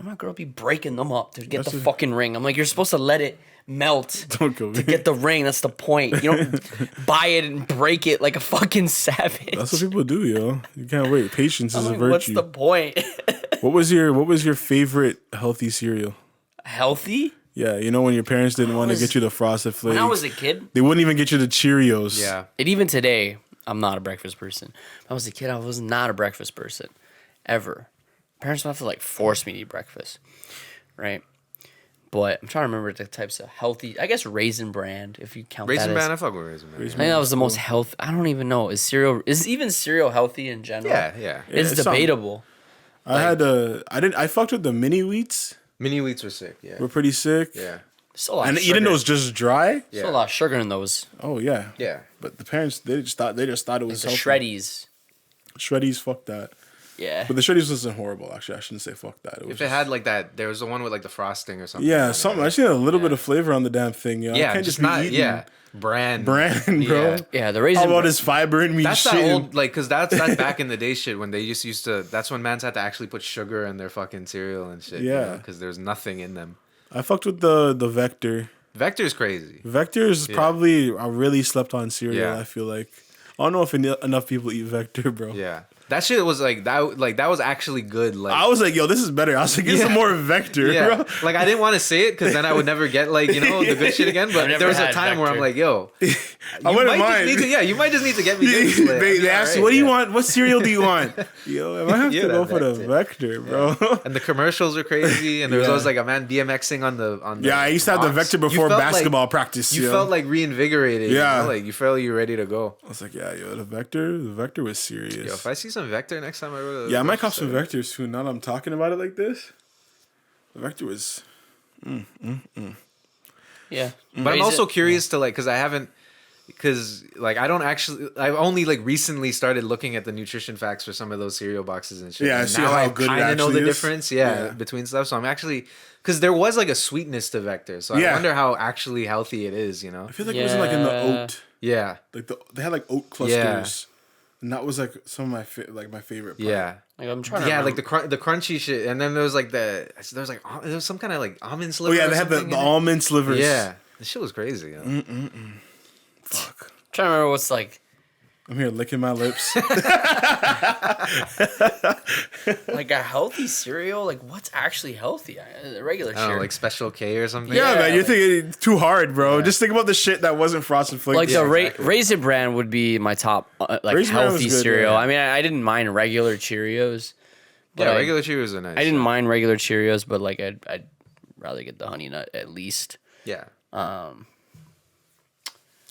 My girl be breaking them up to get That's the a- fucking ring. I'm like, you're supposed to let it melt Don't go. to get the ring. That's the point. You don't buy it and break it like a fucking savage. That's what people do, yo. You can't wait. Patience is I'm a like, what's virtue. the point? What was your favorite healthy cereal? Healthy? Yeah, you know when your parents didn't want to was- get you the Frosted Flakes. When I was a kid, They wouldn't even get you the Cheerios. Yeah. and even today, I'm not a breakfast person. When I was a kid, I was not a breakfast person, ever. Parents would have to like force me to eat breakfast, right? But I'm trying to remember the types of healthy. I guess Raisin Bran, if you count Raisin that Bran, I as. fuck with Raisin Bran. I think that was the most health. I don't even know. Is even cereal healthy in general? Yeah, yeah. It's it's something. debatable. I fucked with the mini wheats. Mini wheats were sick. Yeah. Were pretty sick. Yeah. Still a lot And of eating sugar. those just dry. Still a lot of sugar in those. Oh yeah. Yeah. But the parents they just thought it was The healthy. shreddies. Shreddies, fuck that. Yeah. But the shreddies wasn't horrible. Actually, I shouldn't say fuck that. It was If it had like that, there was the one with like the frosting or something. yeah, on it, something. right? I just need a little bit of flavor on the damn thing, yo. I Yeah, can't just just be not. eating Yeah. Bran. bran, bro. Yeah. Yeah, the Raisin How about Bran. this fiber in me? That's shit? that old like, cause that's back in the day shit when they just used to. That's when mans had to actually put sugar in their fucking cereal and shit. Yeah. Because there's nothing in them. I fucked with the Vector. Vector's crazy. Vector is probably a really slept on cereal. Yeah. I feel like I don't know if enough people eat Vector, bro. Yeah. That shit was like that. Like that was actually good. Like I was like, yo, this is better. I was like, get some more Vector, yeah. bro. Like I didn't want to say it because then I would never get like the good shit again. But never there was a had time where I'm Vector. like, yo, I you wouldn't might mind. just need to, you might just need to get me this. Like, I'd they be asked you, alright, what do you yeah. want? What cereal do you want? Yo, I might have Yeah, to go that for the Vector. Vector, bro. And the commercials were crazy, and there was Yeah. always like a man BMXing on the Yeah, I used to have the box. Vector You before felt like- basketball practice. You yo. felt like reinvigorated. Yeah. Like you felt you were ready to go. I was like, yeah, yo, the Vector was serious. Yo, if I see some Vector next time I go to Yeah, I might cop some Vectors soon. Now that I'm talking about it like this, the Vector was. Yeah. But I'm also curious to like, because I haven't, because like I've only like recently started looking at the nutrition facts for some of those cereal boxes and shit. Yeah, I and see now how I good it kind of know actually the is. difference, Yeah. between stuff. So I'm actually, because there was like a sweetness to Vector, so Yeah. I wonder how actually healthy it is. You know? I feel like it was like in the Yeah. oat. Yeah, Like they had like oat clusters, and that was like some of my favorite. Part. yeah. Like I'm trying to. Yeah, remember. like the crunchy shit, and then there was like there was some kind of like almond Oh sliver. yeah, or they had the something in it. almond slivers. Yeah, this shit was crazy. Yo. Fuck. I'm trying to remember what's like I'm here licking my lips. like a healthy cereal. Like what's actually healthy? A regular I don't know, cereal. like Special K or something. Yeah, man, you're like- thinking it's too hard, bro. Just think about the shit that wasn't Frosted Flakes. Like the exactly. Raisin Bran would be my top like Raisin Bran healthy was good, cereal. yeah. I mean, I didn't mind regular Cheerios. But Yeah, I- regular Cheerios are nice. I didn't mind regular Cheerios, but like I'd rather get the Honey Nut at least. Yeah, Um,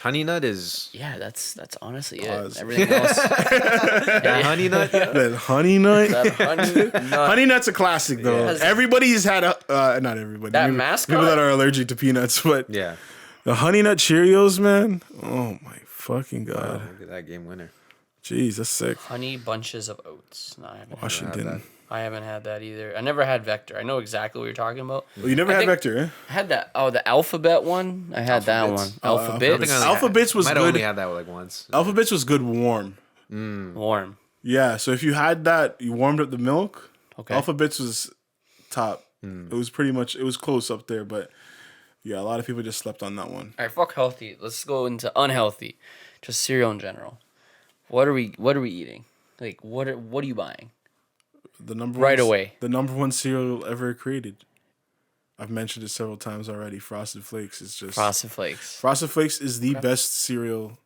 Honey Nut is yeah, that's honestly Pause. it. Everything else, that Honey Nut. that honey nut. that Honey Nut. Honey nut's a classic though. Yeah. Everybody's had a not everybody. That People- mascot? People that are allergic to peanuts, but Yeah. the honey nut Cheerios, man. Oh my fucking Oh, god. look at that game winner. Jeez, that's sick. Honey bunches of oats. No, I haven't. Had Washington. that. I haven't had that either. I never had Vector. I know exactly what you're talking about. Well, you never I had think- Vector, eh? I had that. Oh, the Alphabet one. I had that one. Oh, Alphabet. I think I only Alphabets was might have only good. had that like once. Alphabets was good warm. Warm. Yeah, so if you had that, you warmed up the milk. Okay. Alphabets was top. It was pretty much, it was close up there, but yeah, a lot of people just slept on that one. All right, fuck healthy. Let's go into unhealthy. Just cereal in general. What are we eating? Like what are you buying? The number Right one, away. The number one cereal ever created. I've mentioned it several times already. Frosted Flakes is just Frosted Flakes. Frosted Flakes is the best cereal.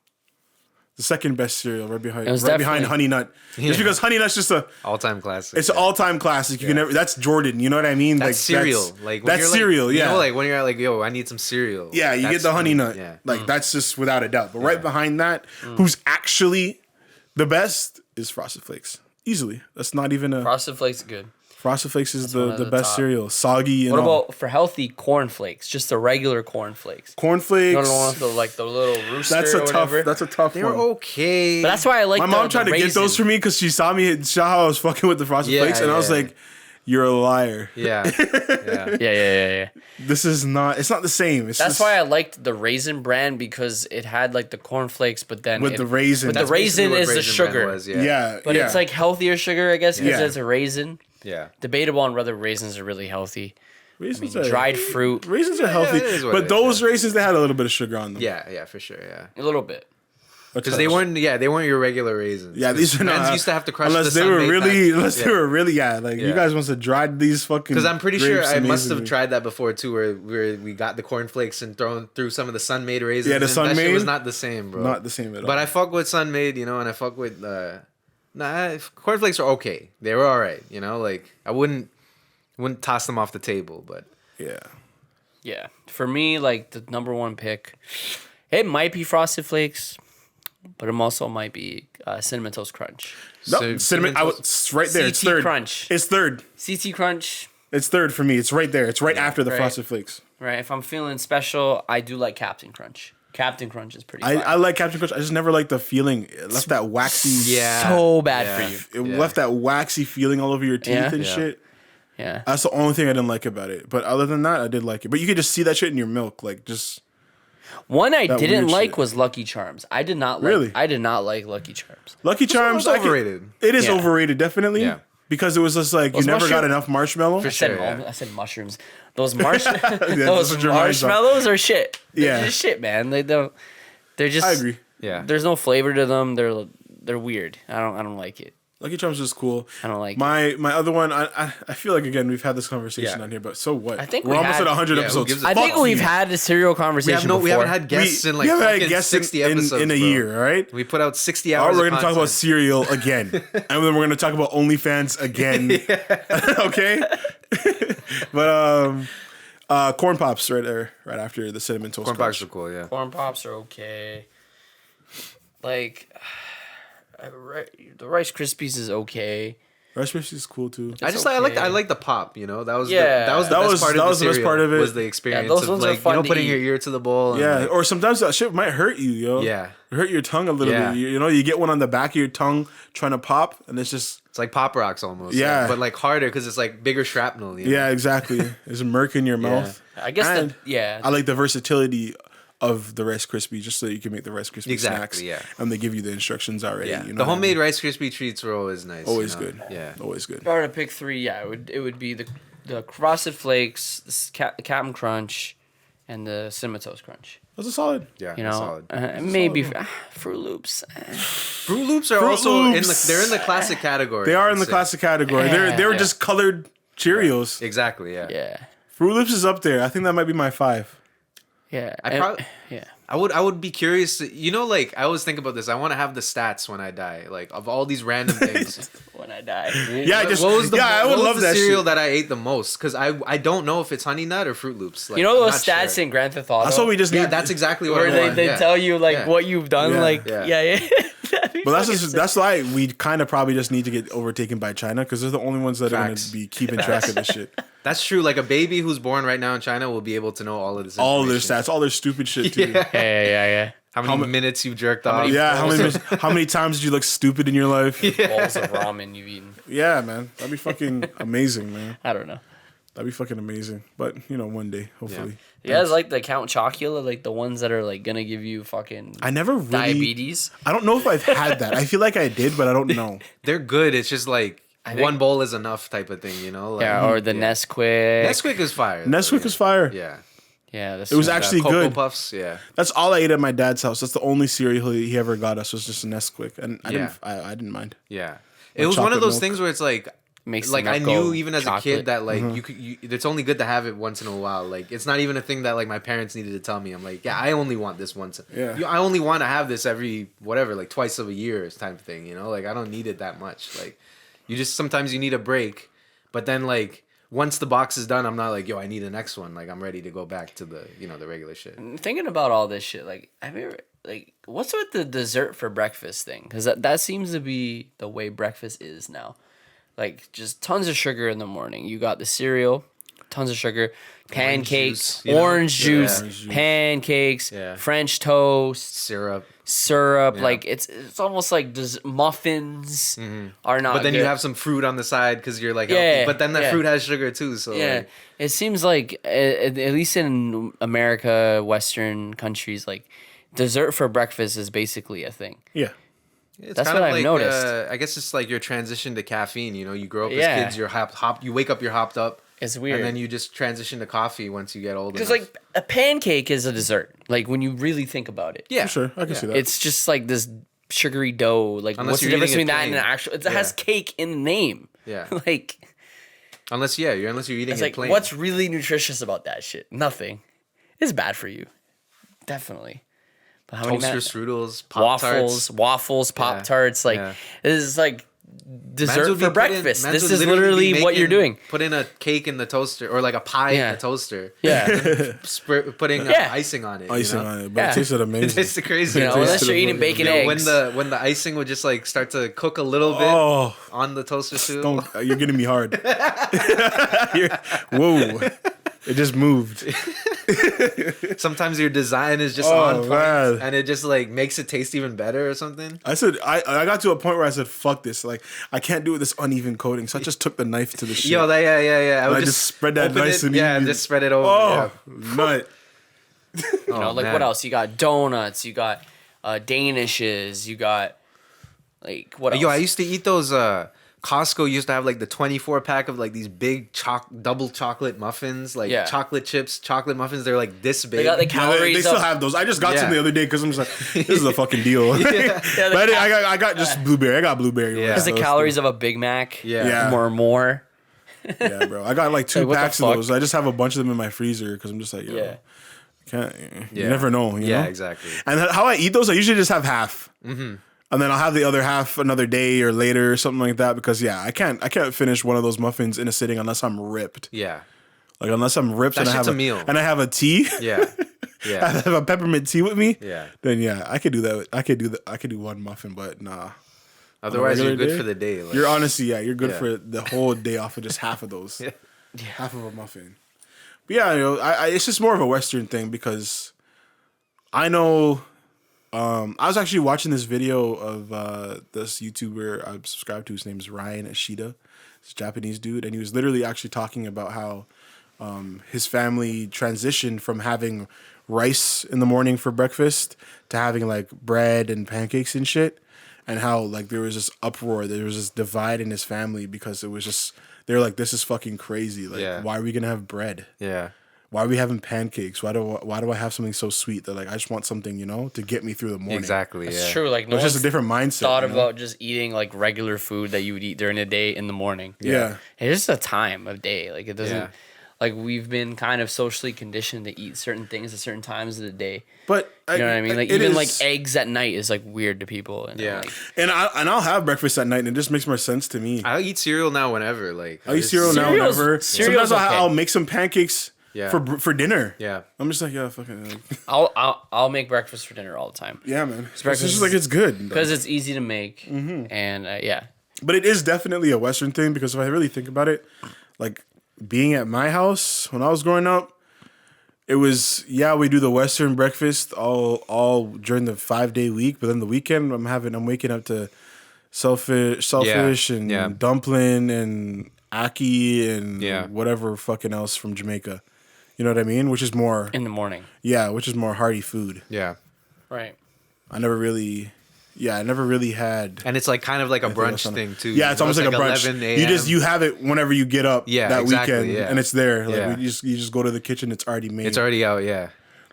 The second best cereal, right behind It was behind definitely- Honey Nut. Just because Honey Nut's just All-time classic. it's an all-time classic. You can never. That's Jordan. You know what I mean? That's cereal. Like when that's you're, like, cereal. Yeah. You know, like when you're like, yo, I need some cereal. Yeah, you That's get the Honey when- Nut. Yeah. Like that's just without a doubt. But right behind that, who's actually the best is Frosted Flakes. Easily. That's not even a Frosted Flakes is good. Frosted Flakes is one the of the best top. cereal. Soggy and What all. about for healthy corn flakes? Just the regular corn flakes. Corn Flakes? You don't want the like the little rooster That's or a tough. whatever. That's a tough They one. were okay. But that's why I like My mom tried to get those for me because she saw how I was fucking with the Frosted Yeah, Flakes, and I was yeah. like, "You're a liar. Yeah. Yeah. Yeah. This is not. It's not the same. It's That's just, why I liked the Raisin Bran because it had like the corn flakes, but then with the raisin. But the That's basically raisin what is the Raisin Bran sugar. was, yeah, But yeah. it's like healthier sugar, I guess, because Yeah. it's a raisin. Yeah. Debatable on whether raisins are really healthy. raisins Dried fruit, Raisins are healthy, it is what but it is, those raisins they had a little bit of sugar on them. Yeah. Yeah. For sure. Yeah. a little bit. Because they weren't. Yeah. They weren't your regular raisins. Yeah, these are Men's not. used to have to crush unless the they were Sunmade really. back- Unless they Yeah. were really. Yeah, like you Yeah. guys must have dried these fucking. Because I'm pretty sure grapes I must have amazingly. tried that before too, where we got the cornflakes and through some of the Sun-Made raisins. Yeah, the and that shit Sun-Made? was not the same, bro. Not the same at all. But I fuck with Sun-Made, you know, and I fuck with cornflakes are okay. They were all right, you know. Like I wouldn't toss them off the table, but Yeah. Yeah. For me, like the number one pick, it might be Frosted Flakes, but it also might be Cinnamon Toast Crunch. No, So cinnamon. Toast- It's right there. It's CT third. Crunch. It's third. CT Crunch, It's third for me. It's right there. It's right after the right. Frosted Flakes. right? If I'm feeling special, I do like Captain Crunch. Captain Crunch is pretty I fire. like Captain Crunch. I just never liked the feeling. It left that waxy. yeah, so bad yeah. for you. It left that waxy feeling all over your teeth Yeah. and Yeah. shit. Yeah. That's the only thing I didn't like about it. But other than that, I did like it. But you could just see that shit in your milk, like just. One I That didn't weird like shit. was Lucky Charms. I did not like. Really? I did not like Lucky Charms. Lucky Charms. almost overrated. It is Yeah. overrated, definitely. Yeah. Because it was just like Those you never got mushroom- enough marshmallow. I said, Sure, yeah. I said mushrooms. Those that's those what your mind's on. marshmallows are shit. They're Yeah. just shit, man. They don't. They're just. I agree. Yeah. There's no flavor to them. They're weird. I don't like it. Lucky Charms is cool. I don't like it. My other one. I feel like again we've had this conversation Yeah. on here, but so what? I think we're we almost had- at 100 Yeah, who episodes. gives a I think Fuck we've you. had a cereal conversation we before. haven't had guests in like we haven't had fucking guests 60 in episodes a bro. year, all right? We put out 60 All hours. we're of going to talk about content. cereal again. And then we're going to talk about OnlyFans again. Okay? But corn pops right there, right after the cinnamon toast Corn crunch. pops are cool, yeah. Corn pops are okay. Like, the Rice Krispies is okay. Rice Krispies is cool too. I just okay. I like the pop, you know. That was Yeah. the best part of the cereal. part of it. Was the experience those of ones are like fun to putting your eat. ear to the bowl. And Yeah, like, or sometimes that shit might hurt you, yo. Yeah. It hurt your tongue a little Yeah. bit. You know, you get one on the back of your tongue trying to pop, and it's just it's like Pop Rocks almost. Yeah. But like harder because it's like bigger shrapnel. You know? yeah, exactly. There's a murk in your mouth. I guess And yeah. I like the versatility of the Rice Krispies, just so you can make the Rice Krispie snacks. Exactly, yeah. And they give you the instructions already. Yeah. You know The what I homemade mean? Rice Krispie treats were always nice. Always you know? good. Yeah. Always good. If I were to pick 3, yeah, it would be the Frosted Flakes, the Captain Crunch, and the Cinnamon Toast Crunch. That's a solid. Yeah. You know, solid. maybe Fruit Loops. Fruit Loops are Fruit also Loops. they're in the classic category. They are in I'd the say. classic category. They were Yeah. just colored Cheerios. Exactly. Yeah. Yeah, Fruit Loops is up there. I think that might be my 5. yeah. I probably. yeah. I would be curious to, you know, like I always think about this. I want to have the stats when I die, like of all these random things. When I die. Yeah, I would what was love the that cereal shit. that I ate the most? Because I don't know if it's Honey Nut or Fruit Loops. Like, You know I'm those not stats sure. in Grand Theft Auto? That's what we just Yeah, need. that's exactly what where I want. they Yeah. tell you like Yeah. what you've done. Yeah. Like Yeah. yeah. That'd be But fucking sick. that's why we kind of probably just need to get overtaken by China, because they're the only ones that are going Facts. to be keeping track of this shit. That's true. Like a baby who's born right now in China will be able to know all of this. All their information. stats, all their stupid shit too. Yeah. yeah. How many minutes you've jerked off? Yeah, how many times did you look stupid in your life? Balls of ramen you've eaten. Yeah, man. That'd be fucking amazing, man. I don't know. That'd be fucking amazing. But, you know, one day, hopefully. You guys like the Count Chocula, like the ones that are like gonna give you fucking I never really diabetes? I don't know if I've had that. I feel like I did, but I don't know. They're good. It's just like think- one bowl is enough type of thing, you know? Like, Yeah, or the Nesquik. Nesquik is fire. Nesquik is fire. Yeah. Yeah, It was actually Cocoa good. Puffs. Yeah. That's all I ate at my dad's house. That's the only cereal he ever got us, was just a Nesquik, and I didn't mind. Yeah. It was one chocolate of those milk. things where it's like Makes the like I milk go knew even as a chocolate. kid that like Mm-hmm. it's only good to have it once in a while. Like it's not even a thing that like my parents needed to tell me. I'm like, yeah, I only want this once. Yeah. I only want to have this every whatever, like twice of a year type of thing, you know? Like I don't need it that much. Like you just sometimes you need a break. But then like once the box is done, I'm not like, yo, I need the next one. Like I'm ready to go back to the, you know, the regular shit. Thinking about all this shit, like have you ever like what's with the dessert for breakfast thing? Because that seems to be the way breakfast is now. Like just tons of sugar in the morning. You got the cereal, tons of sugar, pancakes, juice, you know? orange Yeah. juice, Orange juice. pancakes, Yeah. French toast, Syrup. syrup. Yeah. Like it's almost like muffins are not. But then you good. have some fruit on the side because you're like, Yeah, healthy. But then that yeah. fruit has sugar too. So Yeah, like, it seems like at least in America, Western countries, like dessert for breakfast is basically a thing. Yeah. it's That's kind what of I've like, noticed. I guess it's like your transition to caffeine. You know, you grow up Yeah. as kids, you're hop. You wake up, you're hopped up. It's weird. And then you just transition to coffee once you get older. Because like a pancake is a dessert. Like when you really think about it, yeah, For sure. I can see that. it's just like this sugary dough. Like Unless what's the you're difference eating between it that and an plain. actual? It has cake in the name. Yeah. Like unless you're eating it's it like plain. what's really nutritious about that shit? Nothing. It's bad for you, definitely. But how toaster many strudels, Pop-Tarts. waffles, Pop Tarts? Like yeah. this is like Mans dessert would be for put in- breakfast. Mans This would is be literally what you're doing. Put in a cake in the toaster or like a pie Yeah. in the toaster. Yeah. Putting Yeah. icing on it. icing you know? on it, but Yeah. it tasted amazing. It's crazy. You know, tasted unless you're eating amazing. bacon Yo, eggs. when the icing would just like start to cook a little bit Oh, on the toaster too. don't! You're getting me hard. Whoa! It just moved. Sometimes your design is just Oh, on point, man. and it just like makes it taste even better or something. I said I got to a point where I said, "Fuck this!" Like I can't do it with this uneven coating, so I just took the knife to the shit. Yo, yeah. I would I just spread that open nice it, and yeah, even. just spread it over. Oh, nut! You know, like what else? You got donuts. You got Danishes. You got like what else? Yo, I used to eat those. Costco used to have like the 24 pack of like these big double chocolate muffins, like Yeah. chocolate chips, chocolate muffins. They're like this big. They got the Yeah, calories. they still of- have those. I just got some Yeah. the other day because I'm just like, this is a fucking deal. Yeah, But I got just blueberry. I got blueberry. Yeah. ones, Because the so calories of a Big Mac. Yeah. Yeah. More. Yeah, bro. I got like 2 Like, what the packs of fuck? those. I just have a bunch of them in my freezer because I'm just like, yo, Yeah. can't. You Yeah. never know. You yeah, know? exactly. And how I eat those, I usually just have half, and then I'll have the other half another day or later or something like that. Because yeah, I can't finish one of those muffins in a sitting unless I'm ripped. Yeah, Like unless I'm ripped That and I shit's have a meal. and I have a tea. yeah, I yeah, have a peppermint tea with me. yeah. Then yeah, I could do that. I could do one muffin, but nah, Otherwise, you're regular good day, for the day. Like, You're honestly, you're good Yeah. for the whole day off of just half of those. Yeah. Half of a muffin. But yeah, I it's just more of a Western thing because I know. I was actually watching this video of this YouTuber I subscribe to. His name is Ryan Ashida. It's a Japanese dude, and he was literally actually talking about how his family transitioned from having rice in the morning for breakfast to having like bread and pancakes and shit, and how like there was this uproar, there was this divide in his family because it was just they're like, this is fucking crazy. Like, Yeah. why are we gonna have bread? Yeah. Why are we having pancakes? Why do I have something so sweet that like I just want something, to get me through the morning? Exactly. It's Yeah. true. Like no It's just a one's different mindset. thought you know? about just eating like regular food that you would eat during the day in the morning. Yeah. It's just a time of day. Like it doesn't. Yeah. Like we've been kind of socially conditioned to eat certain things at certain times of the day. But You know what I mean? Like it even is- like eggs at night is like weird to people. And Yeah. like, and I'll have breakfast at night, and it just makes more sense to me. I'll eat cereal now whenever. Like I eat cereal now Cereal's- whenever. cereal's Sometimes okay. I'll make some pancakes Yeah. for dinner. Yeah. I'm just like, yeah, fucking, I'll make breakfast for dinner all the time yeah, man. It's breakfast just like it's good. because it's easy to make and yeah. But it is definitely a Western thing because if I really think about it, like being at my house when I was growing up, it was we do the Western breakfast all during the 5-day week, but then the weekend I'm waking up to shellfish and Yeah. dumpling and ackee and Yeah. whatever fucking else from Jamaica. You know what I mean? Which is more In the morning. which is more hearty food. Yeah. Right. I never really had. And it's like kind of like a anything else brunch on it. thing too. Yeah, it's almost like a brunch. 11 You have it whenever you get up Yeah, that exactly, weekend, yeah. and it's there. Like Yeah. you just go to the kitchen, it's already made. It's already out. Yeah.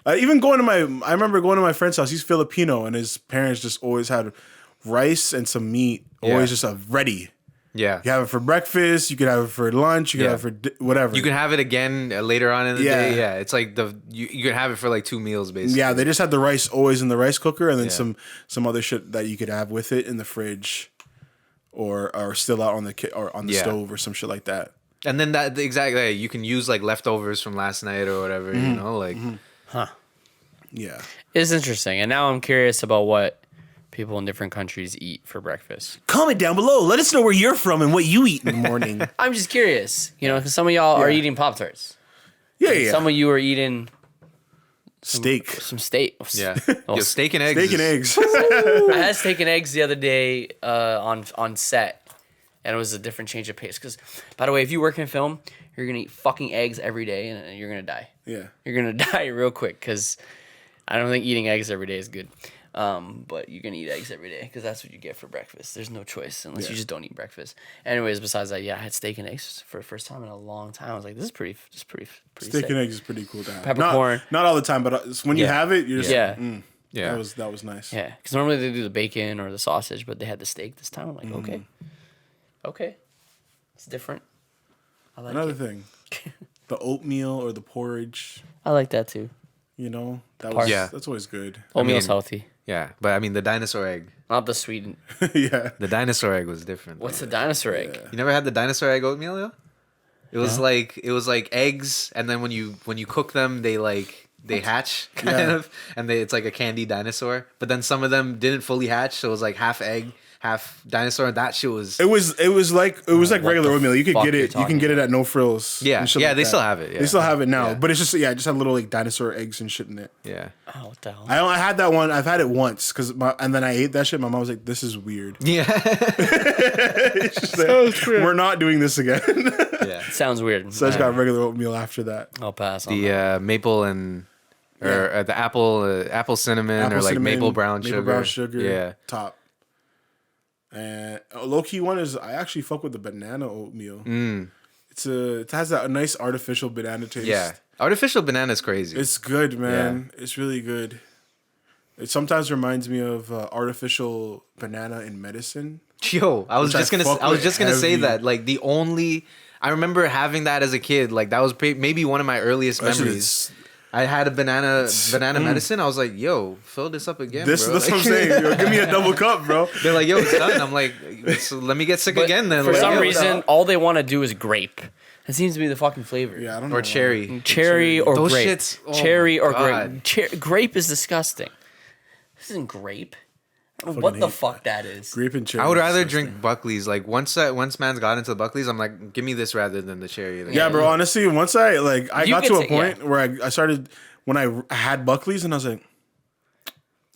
Even I remember going to my friend's house. He's Filipino, and his parents just always had rice and some meat, always Yeah. just ready. Yeah. You have it for breakfast. You could have it for lunch. You could Yeah. have it for whatever. You can have it again later on in the Yeah. day. Yeah. It's like you can have it for like 2 meals basically. Yeah, they just had the rice always in the rice cooker, and then Yeah. some other shit that you could have with it in the fridge, or still out on the Yeah. stove or some shit like that. And then exactly you can use like leftovers from last night or whatever. Mm-hmm. You know, like Yeah. It's interesting. And now I'm curious about what people in different countries eat for breakfast. Comment down below. Let us know where you're from and what you eat in the morning. I'm just curious, because some of y'all are eating Pop-Tarts. yeah. Some of you are eating Steak. some steak. yeah, Well, Yo, steak and eggs. Steak and is- eggs. I had steak and eggs the other day on set, and it was a different change of pace. Because, by the way, if you work in film, you're gonna eat fucking eggs every day, and you're gonna die. Yeah. You're gonna die real quick. Because I don't think eating eggs every day is good. But you can eat eggs every day because that's what you get for breakfast. There's no choice unless you just don't eat breakfast. Anyways, besides that, I had steak and eggs for the first time in a long time. I was like, this is pretty Steak sick. and eggs is pretty cool to have. Peppercorn. Not all the time, but when you Yeah. have it, you're just Yeah. Yeah, that was nice. Yeah, because normally they do the bacon or the sausage, but they had the steak this time. I'm like, okay, it's different. I like Another it. thing, the oatmeal or the porridge. I like that too. That's always good. Oatmeal's mean- healthy, yeah. But I mean, the dinosaur egg. not the sweet. Yeah. The dinosaur egg was different. What's the dinosaur egg? You never had the dinosaur egg oatmeal, yo? It was like eggs, and then when you cook them, they hatch kind of, and it's like a candy dinosaur. But then some of them didn't fully hatch, so it was like half egg, half dinosaur. And that shit was It was like regular the oatmeal. You could fuck get you're it. You can talking get it at No Frills. Yeah. and shit Yeah, like they that. still have it, yeah. They still have it now, Yeah. but it's just it just had little like dinosaur eggs and shit in it. yeah. Oh, what the hell? I had that one. I've had it once and then I ate that shit. My mom was like, "This is weird. Yeah. She's like, we're not doing this again." Yeah. Sounds weird. So I just got regular oatmeal after that. I'll pass on that. The maple and or the apple cinnamon Apple or like cinnamon, maple brown sugar. Yeah. top. And a low key one is I actually fuck with the banana oatmeal. It has that nice artificial banana taste. Yeah. Artificial banana's crazy. It's good, man. It's really good. It sometimes reminds me of artificial banana in medicine. Yo, I was Which just I gonna fuck say with that. Like I remember having that as a kid. Like that was maybe one of my earliest That shit memories. is- I had a banana medicine. I was like, yo, fill this up again, That's bro. what I'm saying. Yo, give me a double cup, bro. They're like, yo, it's done. I'm like, so let me get sick But again then. For Like, some yo, reason, all they want to do is grape. It seems to be the fucking flavor. Yeah, I don't know. or cherry. Cherry or Those grape. shits- oh Cherry my or God. grape. Grape is disgusting. This isn't grape. What the hate fuck that is? Grape and cherry. I would is rather disgusting. drink Buckley's. Like once man's got into the Buckley's, I'm like, give me this rather than the cherry. Like, Yeah, bro. Honestly, once I You got could to a say- point where I started when I had Buckley's and I was like,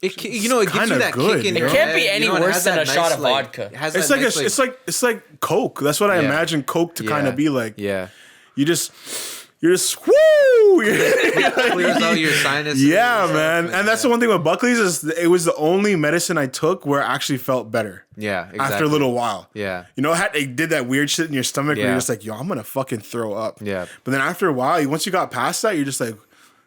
it gives you kinda that good, kick in you your know? It can't be head, any you know, and it worse has than that a shot nice, of like- vodka. it has it's that like nice, it's like Coke. That's what I Yeah. imagine Coke to kind Yeah. of be like. yeah. You're just woo. Clears out your sinuses. Yeah, and man. stuff, And that's the one thing with Buckley's is it was the only medicine I took where I actually felt better Yeah, exactly. after a little while. Yeah. You know, it did that weird shit in your stomach where Yeah. you're just like, yo, I'm gonna fucking throw up. Yeah. But then after a while, once you got past that, you're just like,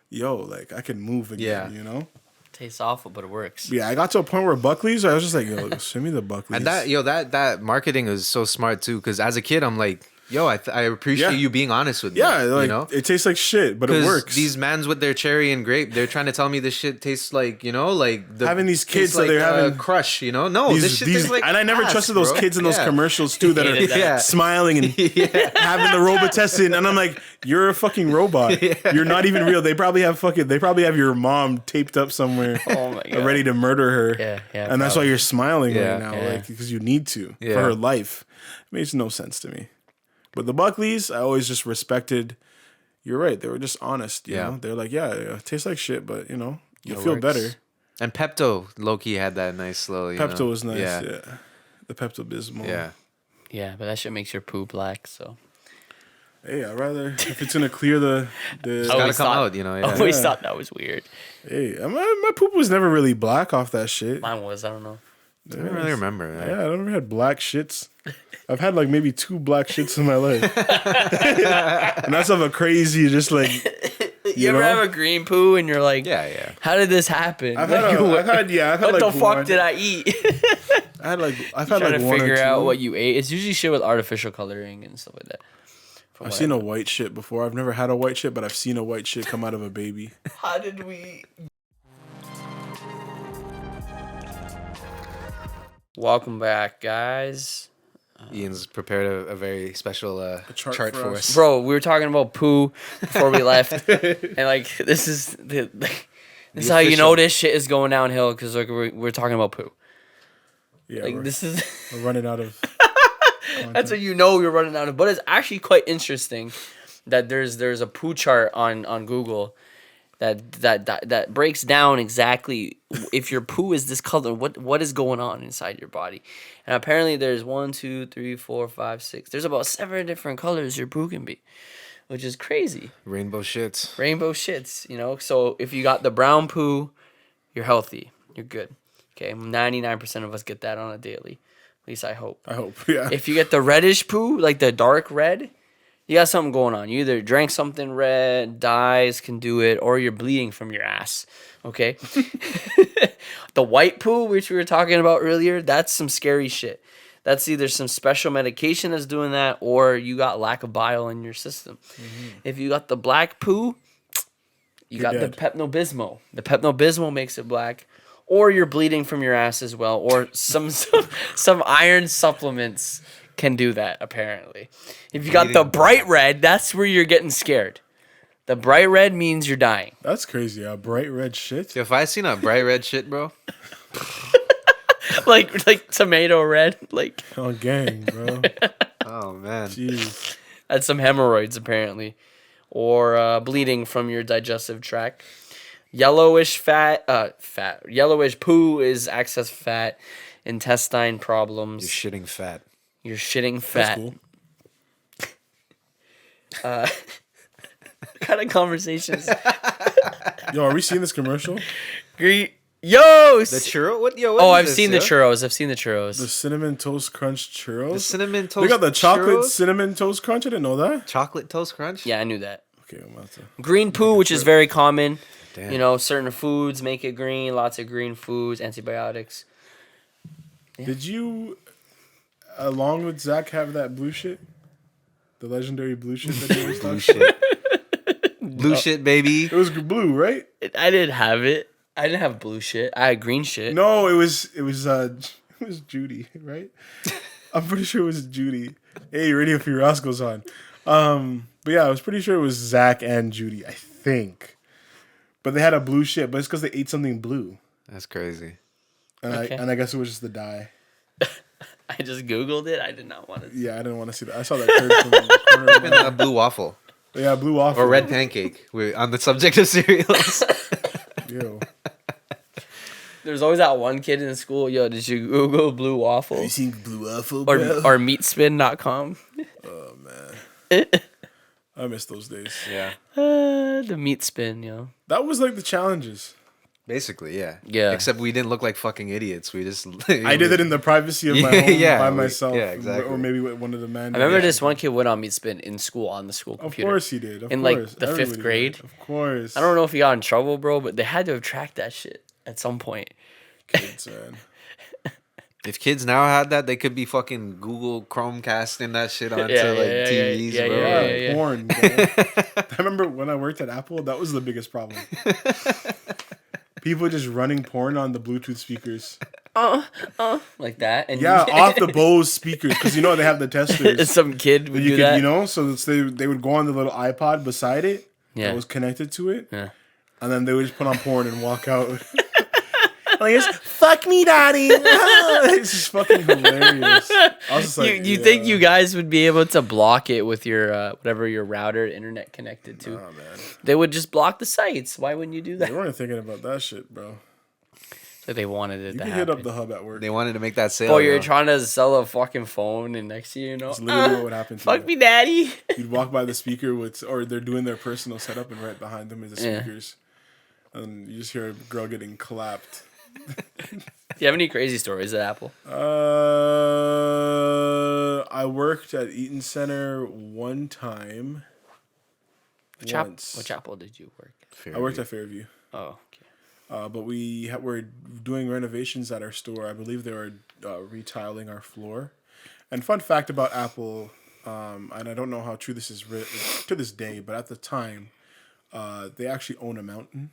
yo, like I can move again. Yeah. You know. Tastes awful, but it works. Yeah, I got to a point where Buckley's, I was just like, yo, send me the Buckley's. And that marketing is so smart too. Because as a kid, I'm like, yo, I appreciate Yeah. you being honest with me. yeah, like you know. it tastes like shit, but it works. These mans with their cherry and grape, they're trying to tell me this shit tastes like, like Having these tastes kids that like they're having- crush, No, this shit tastes like and I never ass, trusted those bro. kids in those Yeah. commercials too that are Hated that. Yeah. smiling and having the Robitussin, and I'm like, you're a fucking robot. You're not even real. They probably have your mom taped up somewhere, Oh my god. ready to murder her. Yeah, and that's why you're smiling Yeah. right now, Yeah. like because you need to Yeah. for her life. It makes no sense to me. But the Buckleys, I always just respected. You're right. They were just honest. You Yeah. know, they're like, yeah, it tastes like shit, but you'll It feel works. better. And Pepto, low-key had that nice little. Pepto was nice. Yeah. Yeah. The Pepto Bismol. Yeah. Yeah, but that shit makes your poo black. So Hey, I'd rather if it's gonna clear the. It's Oh, gotta always come thought- out, Yeah. I always Yeah. thought that was weird. Hey, my poop was never really black off that shit. Mine was. I don't know. I don't really remember. Man. Yeah, I never had black shits. I've had like maybe 2 black shits in my life, and that's of a crazy, just like You ever know? have a green poo and you're like, Yeah. how did this happen? I've Like, had, what I've had what like the fuck one, did I eat? I've had Trying like to one or figure two. out what you ate. It's usually shit with artificial coloring and stuff like that. I've seen a white shit before. I've never had a white shit, but I've seen a white shit come out of a baby. How did we? Welcome back, guys. Ian's prepared a very special chart chart for for us. us. Bro, we were talking about poo before we left, and like this is this is how you know this shit is going downhill because like we're talking about poo. Yeah, Like we're, this is we're running out of. that's what you know you're running out of. But it's actually quite interesting that there's a poo chart on Google that breaks down exactly if your poo is this color, what is going on inside your body. And apparently there's 1, 2, 3, 4, 5, 6. There's about 7 different colors your poo can be, which is crazy. Rainbow shits. Rainbow shits, So if you got the brown poo, you're healthy. You're good. Okay, 99% of us get that on a daily. At least I hope. I hope. Yeah. If you get the reddish poo, like the dark red, you got something going on. You either drank something red, dyes can do it, or you're bleeding from your ass. Okay? The white poo, which we were talking about earlier, that's some scary shit. That's either some special medication that's doing that, or you got lack of bile in your system. If you got the black poo, you got dead. the Pepto-Bismol. The Pepto-Bismol makes it black. Or you're bleeding from your ass as well. Or some iron supplements can do that, apparently. If you got the bright red, that's where you're getting scared. The bright red means you're dying. That's crazy. A bright red shit. If I seen a bright red shit, bro, like tomato red. Like Oh, gang, bro. oh man, Jeez. that's some hemorrhoids, apparently. Or bleeding from your digestive tract. Yellowish yellowish poo is excess fat. Intestine problems. you're shitting fat. You're shitting That's fat. cool. What kind of conversations? Yo, are we seeing this commercial? Yo! The churro? What? Yo, what Oh, is I've this, seen the yo? churros. I've seen the The churros. cinnamon toast crunch churros. The cinnamon toast. They got the chocolate churros? cinnamon toast crunch. I didn't know that. chocolate toast crunch. Yeah, I knew that. Okay, I'm about to. Green poo, which is very common. Damn. Certain foods make it green. Lots of green foods, antibiotics. Did you, along with Zach, have that blue shit? The legendary blue shit that he always Blue talks. shit. Blue shit, baby. It was blue, right? I didn't have it. I didn't have blue shit. I had green shit. No, it was Judy, right? I'm pretty sure it was Judy. Hey, Radio Free Roscoe's on. But yeah, I was pretty sure it was Zach and Judy, I think. But they had a blue shit, but it's because they ate something blue. That's crazy. And Okay. I guess it was just the dye. I just Googled it. I did not want to. Yeah, I didn't want to see that. I saw that turd from the corner of Even my a blue waffle Yeah, blue waffle. or red pancake. We're on the subject of cereals. Yo. There's always that one kid in school. Yo, did you Google blue waffle? You seen blue waffle, Or bro? or meatspin.com? Oh, man. I miss those days. Yeah. The meat spin, yo. That was like the challenges. Basically, yeah. Yeah. Except we didn't look like fucking idiots. We just. I did it in the privacy of my home Yeah, by we- myself. yeah, exactly. Or maybe with one of the men. I remember this one kid went on meat spin in school on the school Of computer. course he did. Of In, like, course. the fifth Everybody grade. did. Of course. I don't know if he got in trouble, bro, but they had to have tracked that shit at some point. Kids, man. If kids now had that, they could be fucking Google Chromecasting that shit onto Yeah, like yeah, TVs, yeah, bro. yeah, Yeah, yeah. porn. Bro. I remember when I worked at Apple, that was the biggest problem. People just running porn on the Bluetooth speakers. Like that. And Yeah, off the Bose speakers because you know they have the testers. and some kid would You do could, that. you know, so they would go on the little iPod beside it Yeah. that was connected to it, Yeah. and then they would just put on porn and walk out. Like it's fuck me, daddy. It's just fucking hilarious. I was just like, you think you guys would be able to block it with your whatever your router internet connected to? Oh man, They would just block the sites. Why wouldn't you do they that? weren't thinking about that shit, bro. So they wanted it You to can happen. hit up the hub at work. They wanted to make that sale. Oh, you're bro. trying to sell a fucking phone, and next thing you know, That's literally what would happen to fuck you. me, daddy. You'd walk by the speaker or they're doing their personal setup, and right behind them is the Yeah. speakers, and you just hear a girl getting clapped. Do you have any crazy stories at Apple? I worked at Eaton Center one time. Once. Which Apple did you work at? I worked at Fairview. Oh, okay. But we were doing renovations at our store. I believe they were retiling our floor. And fun fact about Apple, and I don't know how true this is to this day, but at the time, they actually own a mountain,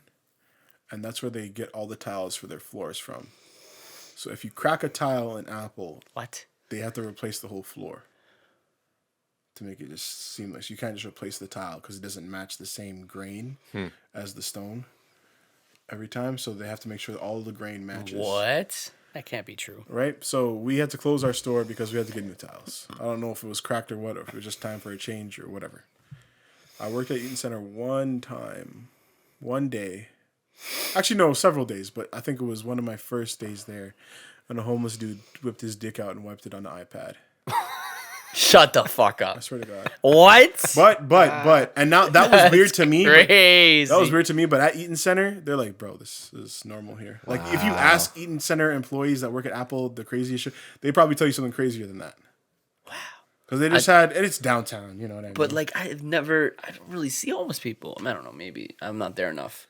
and that's where they get all the tiles for their floors from. So if you crack a tile in Apple, What? they have to replace the whole floor to make it just seamless. You can't just replace the tile because it doesn't match the same grain as the stone every time. So they have to make sure that all the grain matches. What? That can't be true. Right? So we had to close our store because we had to get new tiles. I don't know if it was cracked or what, or if it was just time for a change or whatever. I worked at Eaton Center one day. Actually, no, several days, but I think it was one of my first days there. And a homeless dude whipped his dick out and wiped it on the iPad. Shut the fuck I up. swear to God. What? But, and now that was weird to me. but- Crazy. That was weird to me, but at Eaton Center, they're like, bro, this is normal here. Like, if you ask Eaton Center employees that work at Apple the craziest shit, they probably tell you something crazier than that. Wow. Because they just and it's downtown, you know what I mean? But like, I don't really see homeless people. I don't know. Maybe I'm not there enough.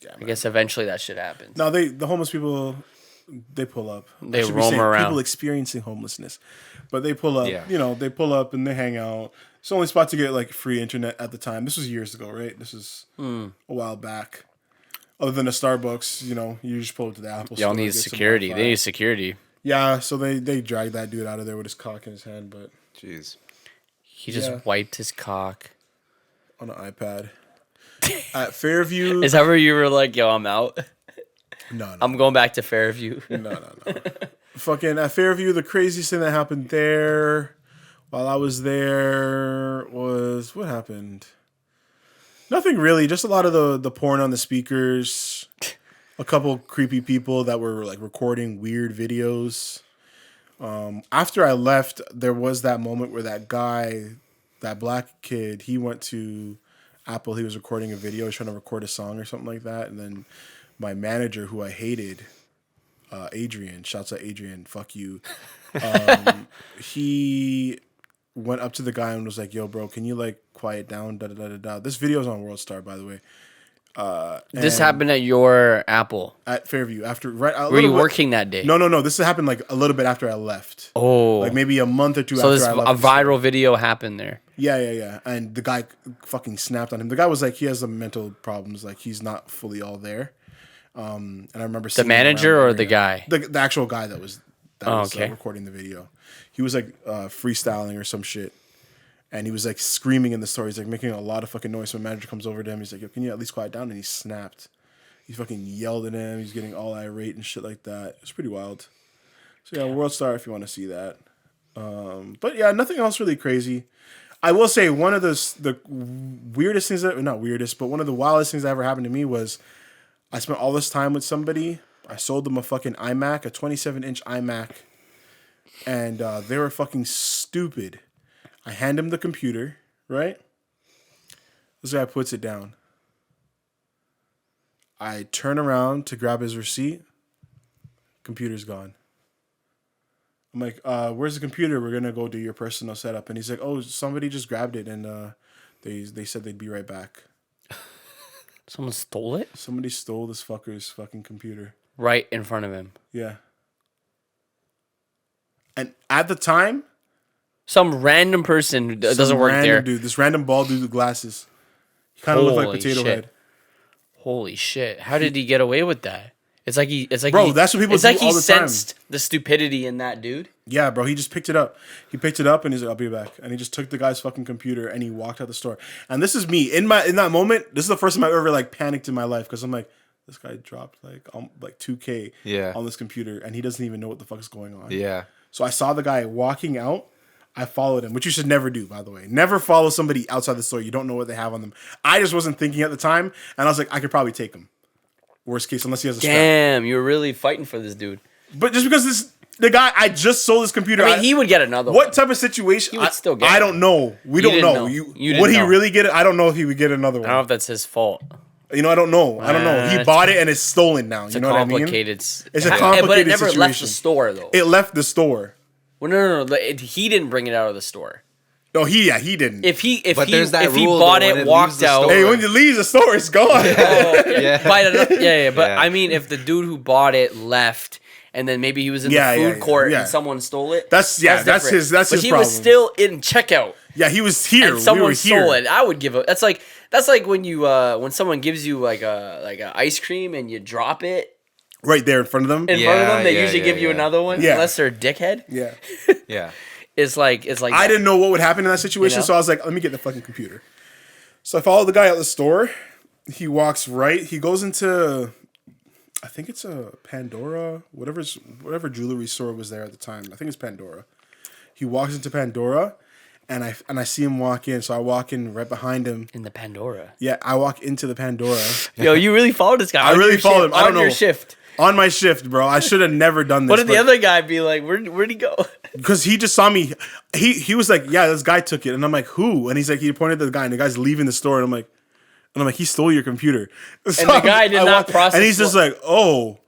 Yeah, I guess eventually that shit happens. no, the homeless people, they pull up. They I should be roam saying around. People experiencing homelessness, but they pull up. Yeah. You know, they pull up and they hang out. It's the only spot to get like free internet at the time. This was years ago, right? This is a while back. Other than a Starbucks, you know, you just pull up to the Apple store. Y'all need get some security. Wi-Fi. They need security. Yeah, so they dragged that dude out of there with his cock in his hand, but Jeez. He just Yeah. wiped his cock. on an iPad. At Fairview. Is that where you were like, yo, I'm out? No. I'm going back to Fairview. No. Fucking at Fairview, the craziest thing that happened there while I was there was what happened? Nothing really, just a lot of the porn on the speakers, a couple creepy people that were like recording weird videos. After I left, there was that moment where that guy, that black kid, he went to Apple, he was recording a video, he was trying to record a song or something like that, and then my manager, who I hated, Adrian, shouts out Adrian, fuck you. He went up to the guy and was like, "Yo, bro, can you like quiet down?" Da da da da da. This video's on World Star, by the way. This And happened at your Apple. at Fairview after Were you working that day? No. This happened like a little bit after I left. Oh. Like maybe a month or two So after this I a left. viral video happened there. Yeah. And the guy fucking snapped on him. The guy was like, he has some mental problems. Like he's not fully all there. And I remember The seeing him manager around or the guy? the actual guy that was okay. recording the video. He was like freestyling or some shit, and he was like screaming in the story. He's like making a lot of fucking noise. So my manager comes over to him. He's like, "Yo, can you at least quiet down?" And he snapped. He fucking yelled at him. He's getting all irate and shit like that. It's pretty wild. So yeah, World Star if you want to see that. But yeah, nothing else really crazy. I will say one of the weirdest things not weirdest, but one of the wildest things that ever happened to me was I spent all this time with somebody. I sold them a fucking iMac, a 27-inch iMac, and they were fucking stupid. I hand him the computer, right? This guy puts it down. I turn around to grab his receipt. Computer's gone. I'm like, where's the computer? We're going to go do your personal setup. And he's like, oh, somebody just grabbed it, and they said they'd be right back. Someone stole it? Somebody stole this fucker's fucking computer. Right in front of him. Yeah. And at the time... Some random person who doesn't work there. Dude, this random bald dude with glasses. He kind of looked like Potato Head. Holy shit! How did he get away with that? It's like bro, that's what people do all the time. It's like he sensed the stupidity in that dude. Yeah, bro, he just picked it up. He picked it up and he's like, "I'll be back." And he just took the guy's fucking computer and he walked out the store. And this is me in that moment. This is the first time I've ever like panicked in my life because I'm like, this guy dropped like $2K on this computer and he doesn't even know what the fuck is going on. Yeah. So I saw the guy walking out. I followed him, which you should never do, by the way. Never follow somebody outside the store. You don't know what they have on them. I just wasn't thinking at the time, and I was like, I could probably take him. Worst case, unless he has a strap. Damn, you were really fighting for this dude. But just because the guy, I just sold his computer. I mean, he would get another one. What type of situation? He would still get I it. don't know. We don't know. Would he really get it? I don't know if he would get another one. I don't know if that's his fault. You know, I don't know. He bought it and it's stolen now. You know what I mean? It's a complicated but it never situation. left the store, though. It left the store. Well, no. He didn't bring it out of the store. No, he didn't. If he rule, bought though, it, walked out. Hey, when you leave the store, it's gone. Yeah. But I mean, if the dude who bought it left, and then maybe he was in the food court and someone stole it. That's his But he problem. was still in checkout. Yeah, he was here. And someone stole it. I would give it. That's like when you when someone gives you like a ice cream and you drop it. Right there in front of them. They usually give you another one. Yeah. Unless they're a dickhead. Yeah. Yeah. It's like I didn't know what would happen in that situation, so I was like, let me get the fucking computer. So I follow the guy out the store. He walks right. He goes into, I think it's a Pandora, whatever jewelry store was there at the time. I think it's Pandora. He walks into Pandora, and I see him walk in. So I walk in right behind him. In the Pandora. Yeah, I walk into the Pandora. Yo, you really followed this guy. I really followed him. I don't know. On your shift. On my shift, bro. I should have never done this. What did the other guy be like? Where'd he go? Because he just saw me. He was like, yeah, this guy took it. And I'm like, who? And he's like, he pointed to the guy, and the guy's leaving the store. And I'm like, he stole your computer. So and the guy did not process. And he's just like, oh.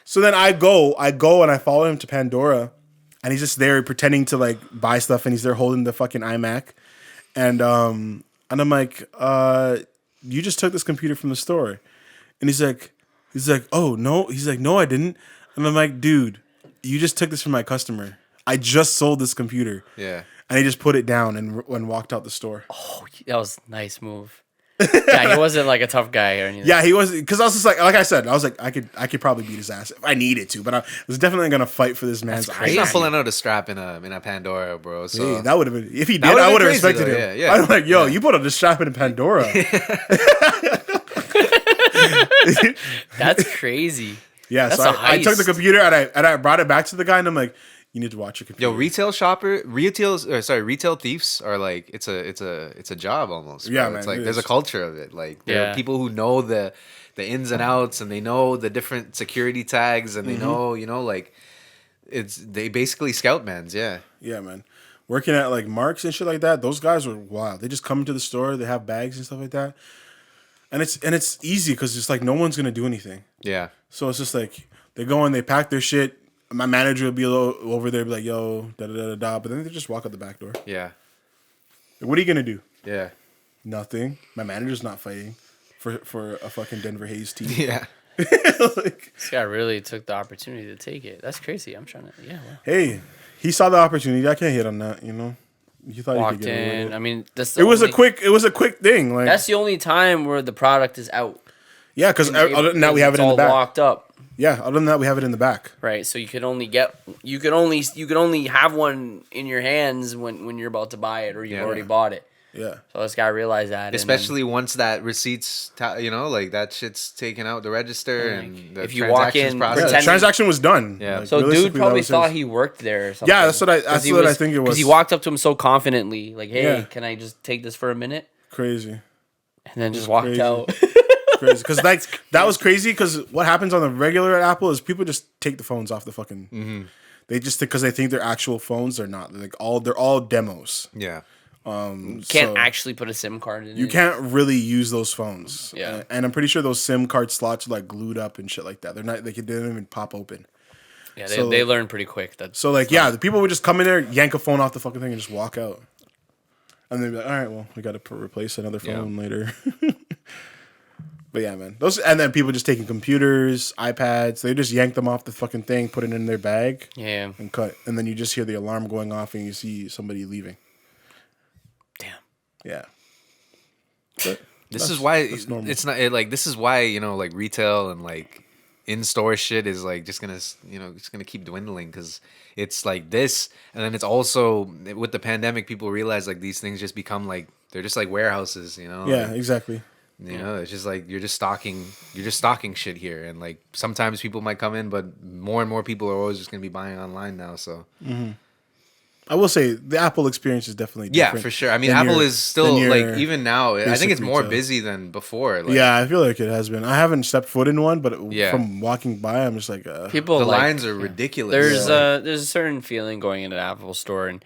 So then I go and I follow him to Pandora. And he's just there pretending to like buy stuff. And he's there holding the fucking iMac. And I'm like, you just took this computer from the store. And he's like, oh, no. He's like, no, I didn't. And I'm like, dude, you just took this from my customer. I just sold this computer. Yeah. And he just put it down and walked out the store. Oh, that was a nice move. Yeah, he wasn't like a tough guy or anything. Yeah, he was, because I was just like I said, I was like, I could probably beat his ass if I needed to, but I was definitely gonna fight for this man's eyes. He's not pulling out a strap in a Pandora, bro. So hey, that would have been, if he did, I would have respected him. Yeah. I'm like, yo, you put a strap in a Pandora. That's crazy. Yeah, so I took the computer and I brought it back to the guy and I'm like, you need to watch your computer. Yo, retail thieves are like it's a job almost. Bro. Yeah, man. It's like there's a culture of it. Like there are people who know the ins and outs and they know the different security tags and they know, like they basically scout mans, yeah. Yeah, man. Working at like Marks and shit like that, those guys were wild. They just come into the store, they have bags and stuff like that. And it's easy because it's like no one's gonna do anything. Yeah. So it's just like they go in, they pack their shit. My manager will be over there, be like, "Yo, da da da da," but then they just walk out the back door. Yeah. Like, what are you gonna do? Yeah. Nothing. My manager's not fighting for a fucking Denver Hayes team. Yeah. This guy really took the opportunity to take it. That's crazy. I'm trying to. Yeah. Well. Hey, he saw the opportunity. I can't hit on that. You thought Walked you could get away with it. I mean, It was a quick thing. Like that's the only time where the product is out. Yeah, because other than that, we have it in the back. Locked up. Yeah, other than that, we have it in the back. Right, so you could only have one in your hands when you're about to buy it or you've already bought it. Yeah. So this guy realized that. Especially once that receipt's, like that shit's taken out the register And, and the if you walk transaction's in, Yeah, the pretending- transaction was done. Yeah. Like, so dude realistically, that probably was thought his. he worked there or something. Yeah, that's what I think it was. Because he walked up to him so confidently, like, "Hey, Yeah. can I just take this for a minute?" Crazy. And then just walked crazy. out. Crazy. Because that was crazy. Because what happens on the regular Apple is people just take the phones off the fucking. Mm-hmm. They just because they think they're actual phones. They're not. They're all demos. Yeah. Can't actually put a SIM card in. You can't really use those phones. Yeah. And I'm pretty sure those SIM card slots are like glued up and shit like that. They're not. They don't even pop open. Yeah, So, they learn pretty quick. That So like yeah, the people would just come in there, yank a phone off the fucking thing, and just walk out. And they'd be like, all right, well, we got to replace another phone later. But yeah, man. And then people just taking computers, iPads, they just yank them off the fucking thing, put it in their bag, yeah, and cut. And then you just hear the alarm going off and you see somebody leaving. damn. Yeah. But This is why that's normal. it's not like this is why like retail and like in-store shit is like just gonna keep dwindling because it's like this, and then it's also with the pandemic people realize like these things just become like they're just like warehouses, Yeah, like, exactly. it's just like you're just stocking shit here, and like sometimes people might come in, but more and more people are always just gonna be buying online now, so I will say the Apple experience is definitely yeah, different. for sure. I mean, than Apple your- is still than your like even now I think basic it's more retail. busy than before, like, Yeah, I feel like it has been. I haven't stepped foot in one, but Yeah. from walking by, I'm just like, People the like, lines are ridiculous. There's a certain feeling going into the Apple store, and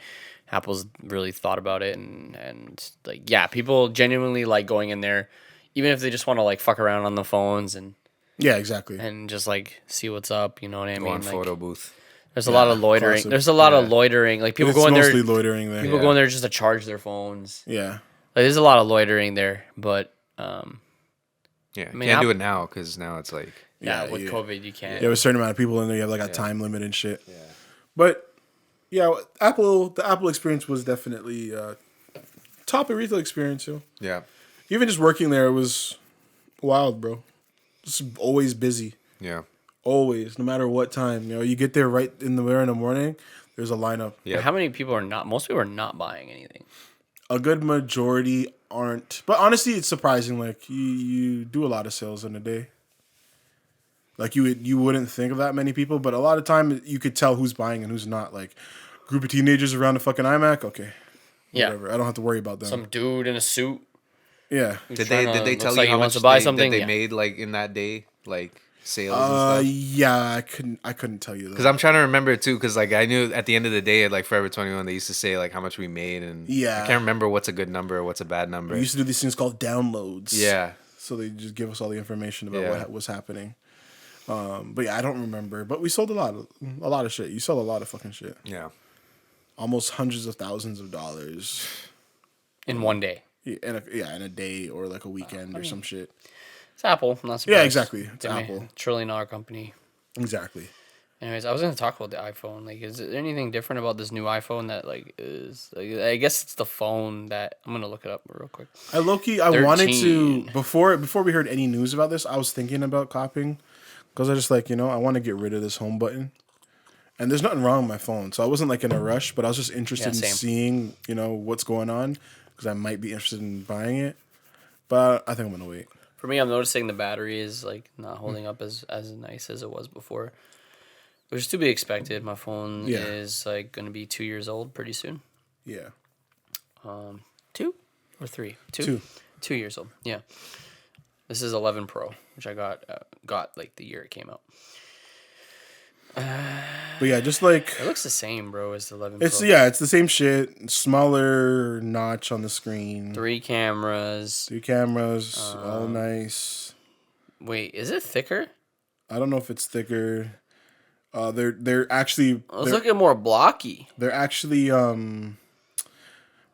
Apple's really thought about it, and like yeah, people genuinely like going in there, even if they just want to like fuck around on the phones and yeah, exactly. just like see what's up. You know what I Go mean? on Like, photo booth. there's a lot of loitering. classic. There's a lot of loitering. Like people It's go in there. mostly loitering there. People go in there just to charge their phones. Yeah. Like, there's a lot of loitering there, but Yeah, mean, can't do Apple- it now because now it's like yeah, Yeah, with yeah. COVID you can't. You have a certain amount of people in there. You have like a time limit and shit. Yeah. But yeah, the Apple experience was definitely top of retail experience. Yo. yeah, Even just working there, it was wild, bro. Just always busy. yeah, Always, no matter what time. You get there right in the morning. There's a lineup. yeah. How many people are not? Most people are not buying anything. A good majority aren't. But honestly, it's surprising. Like you do a lot of sales in a day. Like you wouldn't think of that many people, but a lot of time you could tell who's buying and who's not. Like group of teenagers around a fucking iMac. Okay, Yeah. whatever. I don't have to worry about them. Some dude in a suit. Yeah. who's Did trying they to- tell looks you like he how wants much to buy that something? they Yeah. made like in that day, like sales and stuff? Yeah. I couldn't tell you that. Because I'm trying to remember too. Because like I knew at the end of the day at like Forever 21, they used to say like how much we made, and Yeah. I can't remember what's a good number or what's a bad number. We used to do these things called downloads. Yeah, So they just give us all the information about Yeah. what was happening. But yeah, I don't remember. But we sold a lot of shit. You sell a lot of fucking shit. yeah, Almost hundreds of thousands of dollars. In one day. In a day or like a weekend or some shit. It's Apple. I'm not surprised. Yeah, exactly. It's They made Apple. a $1 trillion company. Exactly. Anyways, I was going to talk about the iPhone. Like, is there anything different about this new iPhone that like is? Like, I guess it's the phone that I'm gonna look it up real quick. I wanted to 13. before we heard any news about this, I was thinking about copying because I just like, I want to get rid of this home button. And there's nothing wrong with my phone. So I wasn't like in a rush, but I was just interested in same. seeing, what's going on because I might be interested in buying it. But I think I'm going to wait. For me, I'm noticing the battery is like not holding up as nice as it was before, which is to be expected. My phone Yeah. is like going to be 2 years old pretty soon. Yeah. 2 or 3? 2. Two. 2 years old. Yeah. This is 11 Pro, which I got like the year it came out. But yeah, just like It looks the same, bro, as the 11 it's Pro. it's the same shit. Smaller notch on the screen. 3 cameras. 3 cameras, all nice. Wait, is it thicker? I don't know if it's thicker. They're actually I was looking more blocky. they're actually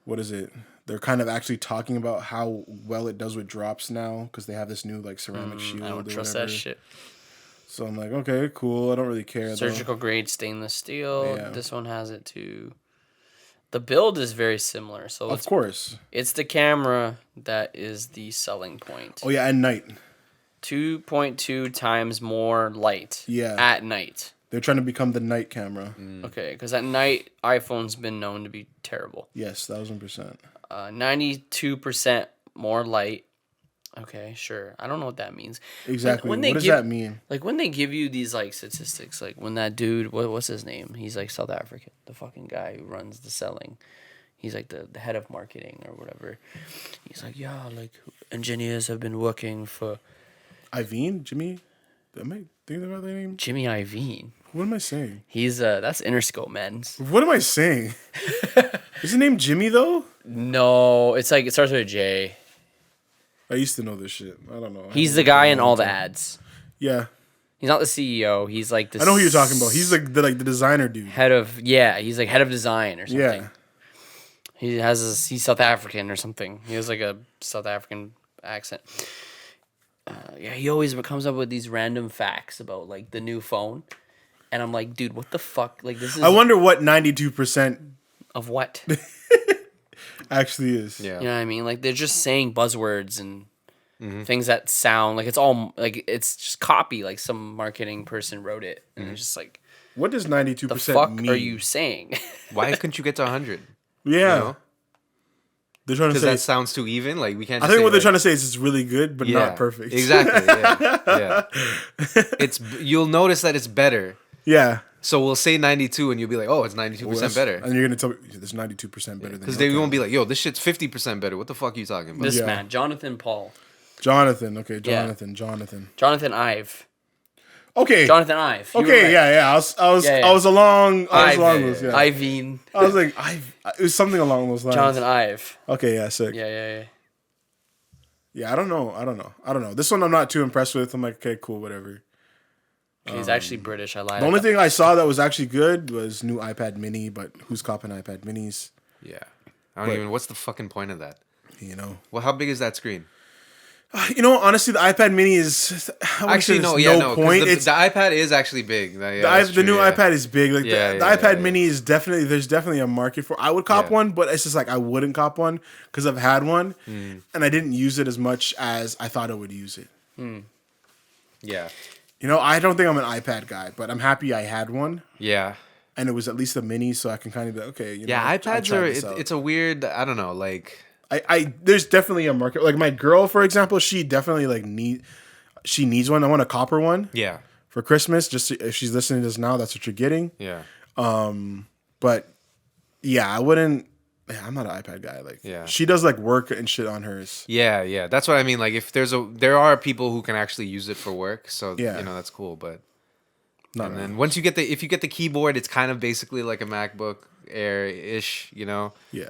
what is it? They're kind of actually talking about how well it does with drops now because they have this new like ceramic shield. I don't or trust whatever. that shit. So I'm like, okay, cool. I don't really care. Surgical grade stainless steel. Yeah. This one has it too. The build is very similar. So Of course. it's the camera that is the selling point. Oh yeah, at night. 2.2 times more light. Yeah. At night. They're trying to become the night camera. Okay, because at night iPhone's been known to be terrible. Yes, 1000%. 92% more light. Okay, sure. I don't know what that means. Exactly. When What they does give, that mean? Like when they give you these like statistics, like when that dude, what's his name? He's like South African, the fucking guy who runs the selling. He's like the head of marketing or whatever. He's like, yeah, like engineers have been working for Iveen? Jimmy? Am I thinking about that name? Jimmy Iovine. What am I saying? He's that's Interscope, man. What am I saying? Is his name Jimmy though? No, it's like it starts with a J. I used to know this shit. I don't know. He's the guy in all the ads. Yeah. He's not the CEO. He's like the I know who you're talking about. He's like the designer dude. head of he's like head of design or something. Yeah. He's South African or something. He has like a South African accent. He always comes up with these random facts about like the new phone, and I'm like, dude, what the fuck? Like this is I wonder what 92% of what? actually is. Yeah. You know what I mean? Like they're just saying buzzwords and things that sound like it's all like it's just copy. Like some marketing person wrote it, and it's just like, What does 92% the fuck mean? are you saying? Why couldn't you get to 100? Yeah. You know? They're trying to Because say that sounds too even. Like we can't. I just think say, what they're like, trying to say is it's really good, but yeah, not perfect. Exactly. Yeah. It's you'll notice that it's better. Yeah. So we'll say 92, and you'll be like, oh, it's 92% better. And you're gonna tell me there's 92% better than Because your they won't be car. like, yo, this shit's 50% better. What the fuck are you talking about? This Yeah. man, Jonathan Paul, Jonathan. Okay, Yeah. Jonathan. Ive, Okay. Jonathan Ive. You were Okay. right. Yeah. I was along those. Yeah. Iveen, I was like, it was something along those lines. Jonathan Ive. Okay. Yeah. Sick. Yeah. Yeah. I don't know. This one I'm not too impressed with. I'm like, okay, cool, whatever. He's actually British. I lied. The only thing I saw that was actually good was new iPad Mini, but who's copping iPad Minis? Yeah. I don't even. What's the fucking point of that? You know. Well, how big is that screen? You know, honestly, the iPad Mini is Actually, no. Yeah, no. point. The It's iPad is actually big. the new iPad is big. Like Yeah, the yeah, iPad yeah. Mini is there's definitely a market for. I would cop Yeah. one, but it's just like I wouldn't cop one because I've had one and I didn't use it as much as I thought I would use it. Yeah. You know, I don't think I'm an iPad guy, but I'm happy I had one Yeah. and it was at least a mini, so I can kind of be like, okay. You know, Yeah. I iPads tried are. this out. It's a weird. I don't know. Like. I there's definitely a market. Like my girl, for example, she definitely needs one. I want a copper one Yeah. for Christmas. Just if she's listening to this now, that's what you're getting. Yeah. But yeah, I wouldn't. Yeah, I'm not an iPad guy. Like, Yeah. she does like work and shit on hers. Yeah. Yeah. That's what I mean. Like, if there are people who can actually use it for work, so Yeah. you know that's cool. But Not and really. then once if you get the keyboard, it's kind of basically like a MacBook Air ish. You know. Yeah,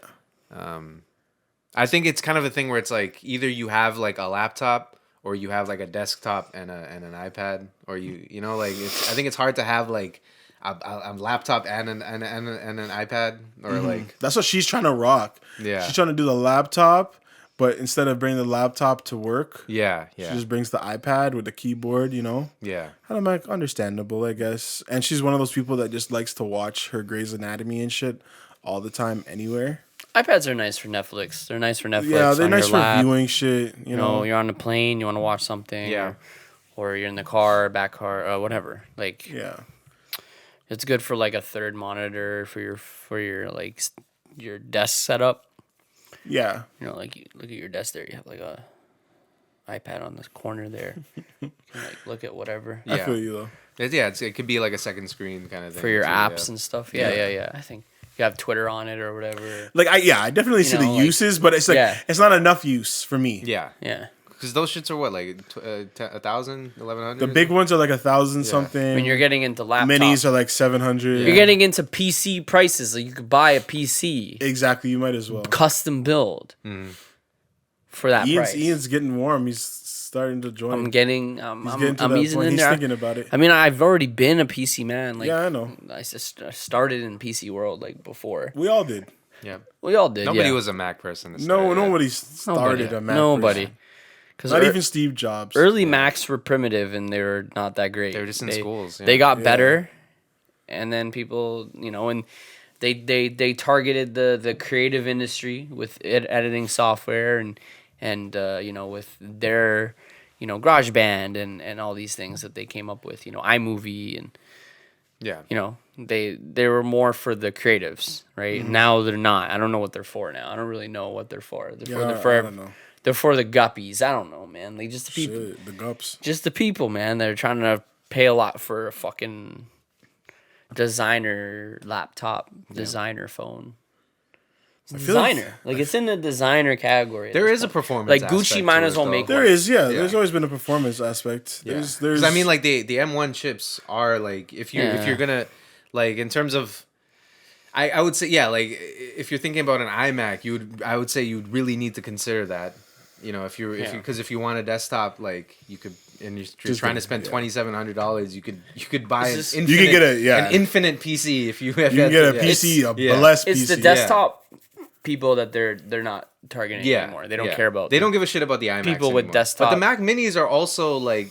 I think it's kind of a thing where it's like either you have like a laptop or you have like a desktop and an iPad, or you know like I think it's hard to have like a laptop and an iPad or like that's what she's trying to rock. Yeah. she's trying to do the laptop, but instead of bringing the laptop to work, yeah she just brings the iPad with the keyboard. You know, yeah and I'm like, understandable, I guess. And she's one of those people that just likes to watch her Grey's Anatomy and shit all the time, anywhere. iPads are nice for Netflix. They're nice for Netflix. Yeah, they're on nice your for lap. viewing shit. You You know, know, you're on a plane, you want to watch something. Yeah. Or you're in the car, back car, whatever. Like, yeah. it's good for like a third monitor for your like your desk setup. Yeah. You know, like you look at your desk there, you have like a iPad on this corner there. You can like look at whatever I Yeah. feel you though. it could be like a second screen kind of thing for your too, apps yeah. and stuff. Yeah. I think you have Twitter on it or whatever. Like I definitely see know, the like- uses, but it's like Yeah. it's not enough use for me. Yeah, Yeah. because those shits are what like 1,000, 1,100. The big ones are like 1,000 something. When you're getting into laptops, Minis are like 700. you're getting into PC prices. Like you could buy a PC Exactly, you might as well. custom build for that price. Ian's getting warm. He's starting to join. I'm getting, He's I'm getting to that easing point. in He's there. thinking about it. I mean, I've already been a PC man. Like, Yeah, I know. I just started in PC world like before. We all did. Yeah, We all did. nobody yeah. was a Mac person. to No, start, yeah. nobody started a Mac. Nobody. person. Because Not even Steve Jobs. early Macs were primitive and they were not that great. They were just in schools, yeah. They got Yeah. better, and then people, you know, and they targeted the creative industry with editing software and you know, with their, you know, GarageBand and all these things that they came up with, you know, iMovie and Yeah. You know, they were more for the creatives, right? Now they're not. I don't know what they're for now. I don't really know what they're for. I don't know. They're for the guppies. I don't know, man. Like just the people, Shit, the gups. just the people, man. They're trying to pay a lot for a fucking designer laptop, designer phone. It's feel like- designer, like it's in the designer category. at There this is a point. performance. Like Gucci aspect might to as it, well though. make There one. is, yeah. Yeah. There's always been a performance aspect. Yeah. There's 'Cause I mean, like the M1 chips are like if you're gonna like in terms of, I would say like if you're thinking about an iMac, I would say you'd really need to consider that. You know, if you want a desktop, like you could, and you're trying to spend $2,700, you could buy an infinite, You could get an infinite PC if you you can get a PC, a blessed It's PC. the desktop people that they're not targeting Yeah, anymore. They don't yeah. care about. They don't give a shit about the iMacs people with anymore. desktop- But the Mac Minis are also like,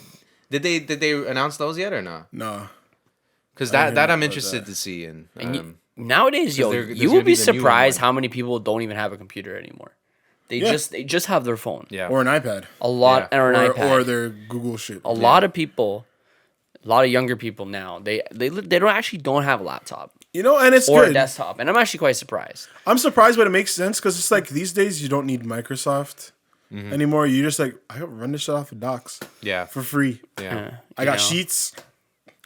did they announce those yet or no? No. Because I didn't that hear I'm about interested that. to see. And Nowadays, yo, there's you gonna would be be the new surprised M1. how many people don't even have a computer anymore. They Yeah. just have their phone. yeah, Or an iPad. A lot Yeah. or an iPad. Or their Google shit. A lot of people, a lot of younger people now, they don't have a laptop You know, and it's or a good. desktop, and I'm actually quite surprised. I'm surprised, but it makes sense because it's like these days you don't need Microsoft anymore. You just like, I run this shit off of Docs yeah, for free. yeah. I got Sheets.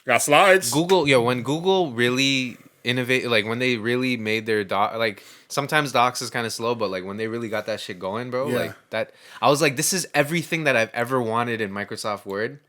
Got slides. Google, when Google really innovate, like when they really made their doc, like sometimes docs is kind of slow, but like when they really got that shit going, bro, Yeah. like that, I was like, this is everything that I've ever wanted in Microsoft Word.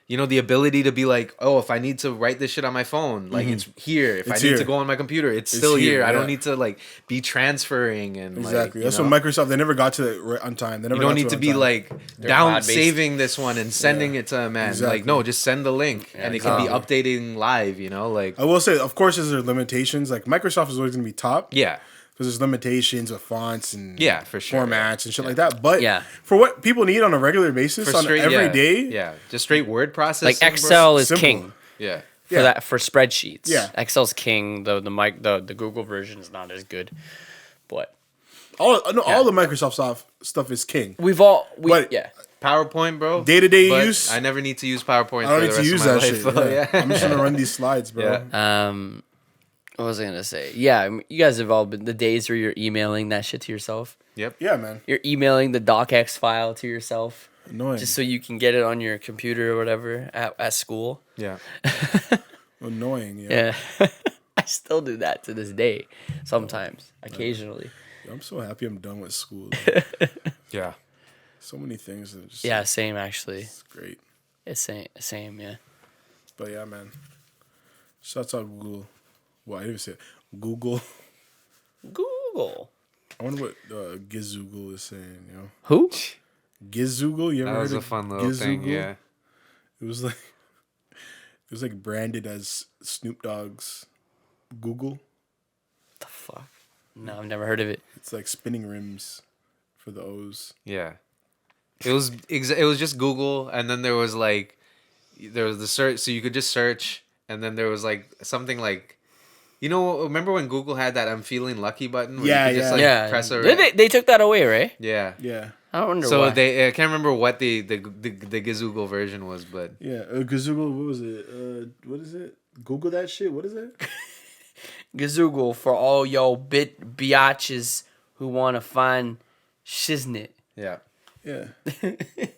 You know, the ability to be like, oh, if I need to write this shit on my phone, like it's here. If It's I need here. to go on my computer, it's still here. I yeah. don't need to like be transferring and Exactly. Like, That's you know? what Microsoft, they never got to it right on time. They never You don't got need to it on be time. like down cloud-based. saving this one and sending it to a man. Exactly. Like, no, just send the link and it can be updating live, you know? Like, I will say, of course, there's limitations. Like Microsoft is always going to be top. yeah. Because there's limitations with fonts and Yeah, for sure. formats and shit like that. But Yeah. for what people need on a regular basis, For on straight, every yeah, day, Yeah. Just straight word processing. Like bro. Excel is Simple. king Yeah. for Yeah. that for spreadsheets. Yeah. Excel's king. The Google version is not as good, but all the Microsoft stuff is king. But- yeah. PowerPoint, bro. Day-to-day But use, I never need to use PowerPoint I don't for need the to rest use of my that life. shit. So, Yeah. I'm just gonna run these slides, bro. Yeah. What was I gonna say? Yeah, you guys have all been the days where you're emailing that shit to yourself. Yep. Yeah, man. You're emailing the docx file to yourself Annoying. just so you can get it on your computer or whatever at school. Yeah. Annoying. Yeah. Yeah. I still do that to this day sometimes, occasionally. I'm so happy I'm done with school. Yeah. So many things that are just Yeah, same actually. it's great. It's same, yeah. But yeah, man. Shouts out Google. Well, I didn't even say it. Google. Google. I wonder what Gizoogle is saying, you know? Who? Gizoogle? You ever That was heard a of fun little thing. Gizoogle? Yeah. It was like branded as Snoop Dogg's Google. The fuck? No, I've never heard of it. It's like spinning rims for the O's. Yeah. It was just Google, and then there was the search, so you could just search, and then there was like something like, you know, remember when Google had that "I'm feeling lucky" button? Where Yeah, you could just, yeah. like, press a They took that away, right? yeah. Yeah. I wonder So why. I can't remember what the Gizoogle version was, but Yeah. Gizoogle, what was it? What is it? Google that shit? What is it? Gazoogle for all yo biatches who want to find shiznit. yeah. Yeah.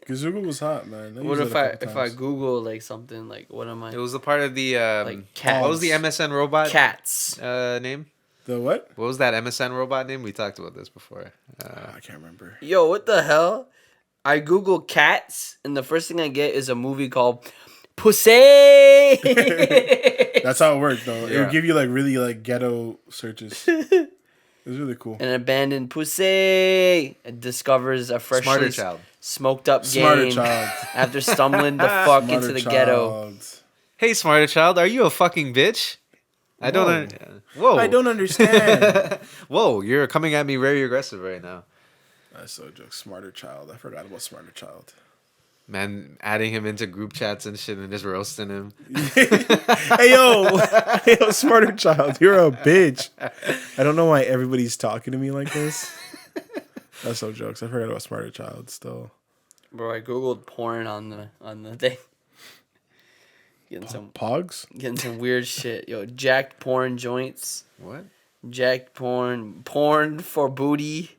Gizoogle was hot, man. What if I Google like something like what am I? It was a part of the Like cats. what was the MSN robot Cats. name? The what? What was that MSN robot name? We talked about this before. I can't remember. Yo, what the hell? I Google cats and the first thing I get is a movie called Pussy. That's how it worked, though. It Yeah. would give you like really like ghetto searches. It was really cool. An abandoned pussy. It discovers a freshly Smarter child. smoked up Smarter game child. after stumbling the fuck into Smarter the ghetto. child. Hey, smarter child, are you a fucking bitch? I don't. Whoa. I don't understand. Whoa, you're coming at me very aggressive right now. That's so joke. Smarter child. I forgot about Smarter child. Man, adding him into group chats and shit and just roasting him. Hey yo, hey yo, Smarter child. You're a bitch. I don't know why everybody's talking to me like this. That's so jokes. I forgot about Smarter child still. Bro, I googled porn on the thing. Pogs? Getting some weird shit. Yo, jacked porn joints. What? Jacked porn for booty.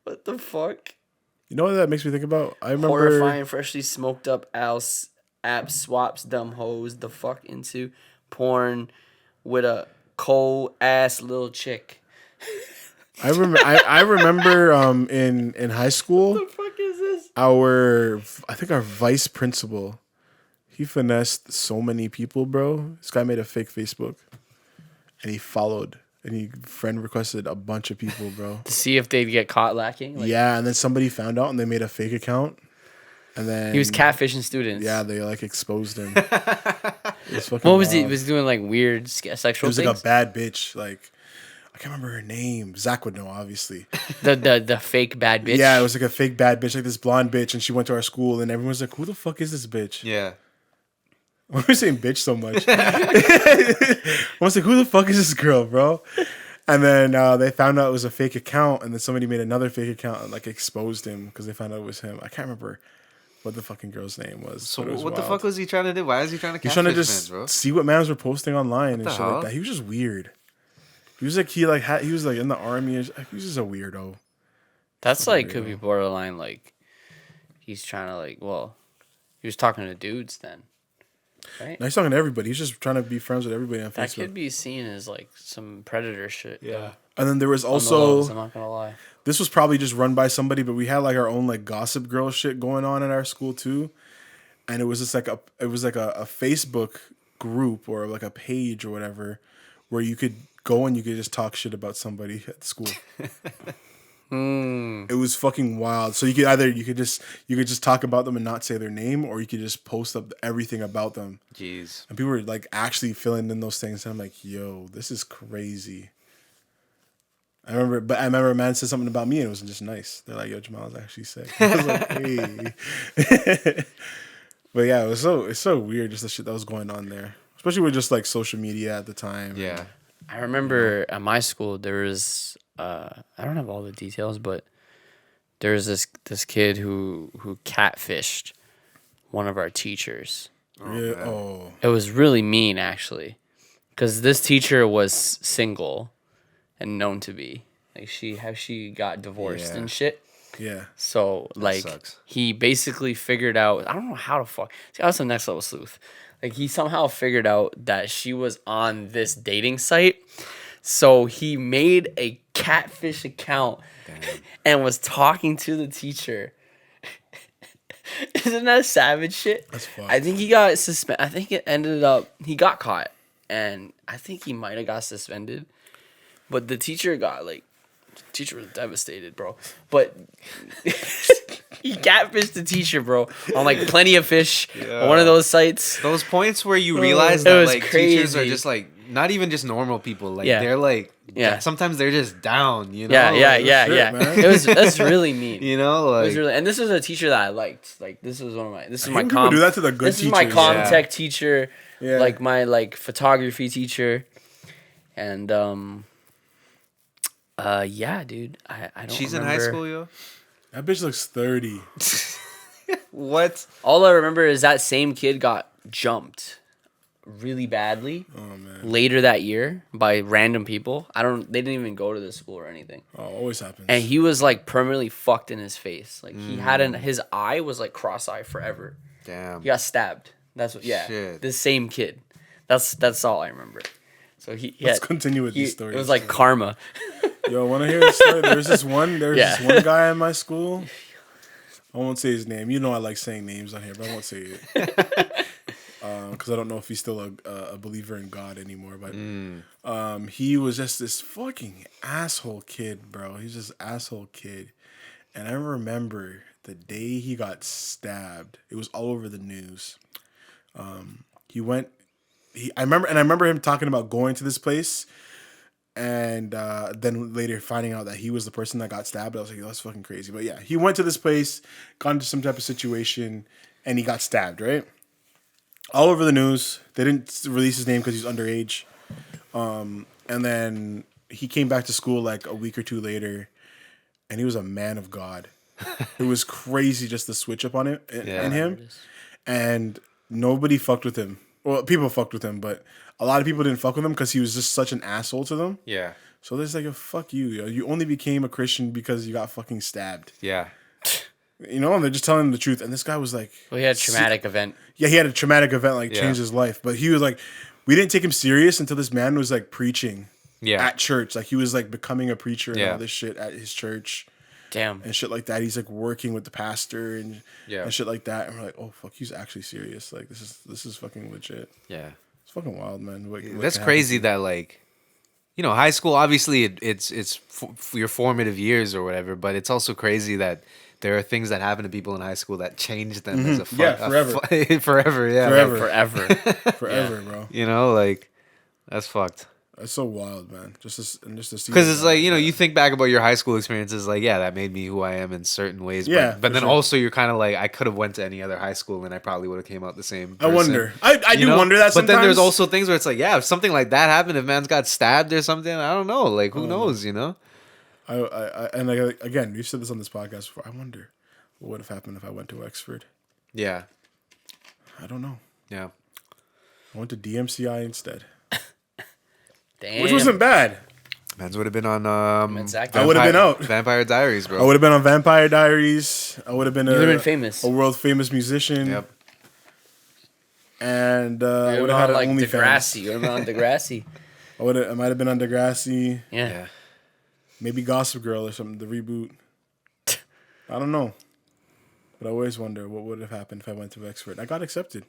What the fuck? You know what that makes me think about? I remember Horrifying, freshly smoked up app swaps dumb hoes the fuck into porn with a cold ass little chick. I remember in high school, What the fuck is this? I think our vice principal, he finessed so many people, bro. This guy made a fake Facebook and he followed and he friend requested a bunch of people, bro. To see if they'd get caught lacking? Like, yeah, and then somebody found out and they made a fake account. And then he was catfishing students. Yeah, they like exposed him. What was he? Was he doing like weird sexual things? It was things? like a bad bitch. Like, I can't remember her name. Zach would know, obviously. The fake bad bitch? Yeah, it was like a fake bad bitch, like this blonde bitch, and she went to our school, and everyone was like, who the fuck is this bitch? Yeah. Why are we saying bitch so much? I was like, who the fuck is this girl, bro? And then they found out it was a fake account, and then somebody made another fake account and like exposed him because they found out it was him. I can't remember what the fucking girl's name was. So was what the wild. fuck was he trying to do? Why is he trying to He's catfish trying to just bro? see what mans were posting online and the shit hell? like that. He was just weird. He was like he was like in the army. He was just a weirdo. That's like could be borderline like he's trying to like he was talking to dudes then. Right? No, he's talking to everybody. He's just trying to be friends with everybody on That Facebook. could be seen as like some predator shit. Yeah. And then there was On the also lows, I'm not gonna lie. this was probably just run by somebody, but we had like our own like gossip girl shit going on at our school too. And it was just like a Facebook group or like a page or whatever where you could go and you could just talk shit about somebody at school. It was fucking wild. So you could just talk about them and not say their name, or you could just post up everything about them. Jeez. And people were like actually filling in those things. And I'm like, yo, this is crazy. I remember a man said something about me and it was just nice. They're like, yo, Jamal's actually sick. I was like, hey. But yeah, it's so weird just the shit that was going on there. Especially with just like social media at the time. Yeah. I remember at my school there was I don't have all the details, but there was this kid who catfished one of our teachers. It was really mean actually, because this teacher was single and known to be like she got divorced and shit. Yeah. So like sucks. he basically figured out, I don't know how to fuck. See, I was some next level sleuth. Like he somehow figured out that she was on this dating site. So he made a catfish account and was talking to the teacher. Isn't that savage shit? That's fucked. I think he got suspended. I think it ended up he got caught, and I think he might have got suspended. But the teacher was devastated, bro. But he catfished the teacher, bro, on like Plenty of Fish, one of those sites. Those points where you realize It that was like teachers are crazy. just like not even just normal people. Like Yeah. they're like Yeah. sometimes they're just down, you know? Yeah. shit, man. That's really mean. You know, It like was really, and this was a teacher that I liked. Like this was I my hate people do that to the good This is my teachers. comm Yeah. tech teacher, Yeah. like my like photography teacher, and yeah, dude. I don't. she's remember. in high school, yo. That bitch looks 30. What? All I remember is that same kid got jumped really badly later that year by random people. They didn't even go to the school or anything. Oh, always happens. And he was like permanently fucked in his face. Like he had his eye was like cross-eye forever. Damn. He got stabbed. That's what. Yeah, Shit. this same kid. That's all I remember. So Let's continue with these stories. It was like karma. Yo, want to hear a story? There's this one guy in my school. I won't say his name. You know I like saying names on here, but I won't say it. Because I don't know if he's still a believer in God anymore. But he was just this fucking asshole kid, bro. He's just asshole kid. And I remember the day he got stabbed. It was all over the news. I remember him talking about going to this place. And then later finding out that he was the person that got stabbed. I was like, that's fucking crazy. But yeah, he went to this place, got into some type of situation, and he got stabbed, right? All over the news. They didn't release his name because he's underage. And then he came back to school like a week or two later, and he was a man of God. It was crazy just the switch up on it in him. And nobody fucked with him. Well, people fucked with him, but a lot of people didn't fuck with him because he was just such an asshole to them. Yeah. So there's like a fuck you, yo. You only became a Christian because you got fucking stabbed. Yeah. You know, and they're just telling him the truth. And this guy was like, Well, he had a traumatic event. yeah, he had a traumatic event, like Yeah. changed his life. But he was like, we didn't take him serious until this man was like preaching at church. Like he was like becoming a preacher and all this shit at his church. Damn. And shit like that. He's like working with the pastor and Yeah. shit like that. And we're like, oh fuck, he's actually serious. Like this is fucking legit. Yeah. It's fucking wild, man. What That's can crazy happen that like, you know, high school, obviously it's your formative years or whatever, but it's also crazy that there are things that happen to people in high school that change them as a fuck. Yeah, forever. Forever, yeah. Forever. Forever. to be forever, bro. You know, like, that's fucked. That's so wild, man. Just to see. Because it's like, you know, you think back about your high school experiences, like, yeah, that made me who I am in certain ways. Yeah, But for then sure. also you're kind of like, I could have went to any other high school and I probably would have came out the same I person. wonder. I do You know? wonder that But sometimes. then there's also things where it's like, yeah, if something like that happened, if man's got stabbed or something, I don't know. Like, who knows, you know? And like, again, we've said this on this podcast before. I wonder what would have happened if I went to Wexford. Yeah. I don't know. Yeah. I went to DMCI instead, Damn. which wasn't bad. Man's would have been on Exactly. I would have been out. Vampire Diaries, bro. I would have been on Vampire Diaries. I would have been You would have been famous. a world famous musician. Yep. And You I would would have have had like an OnlyFans. Degrassi. You would have been on Degrassi. I might have been on Degrassi. Yeah. Yeah. Maybe Gossip Girl or something. The reboot. I don't know. But I always wonder what would have happened if I went to Wexford. I got accepted.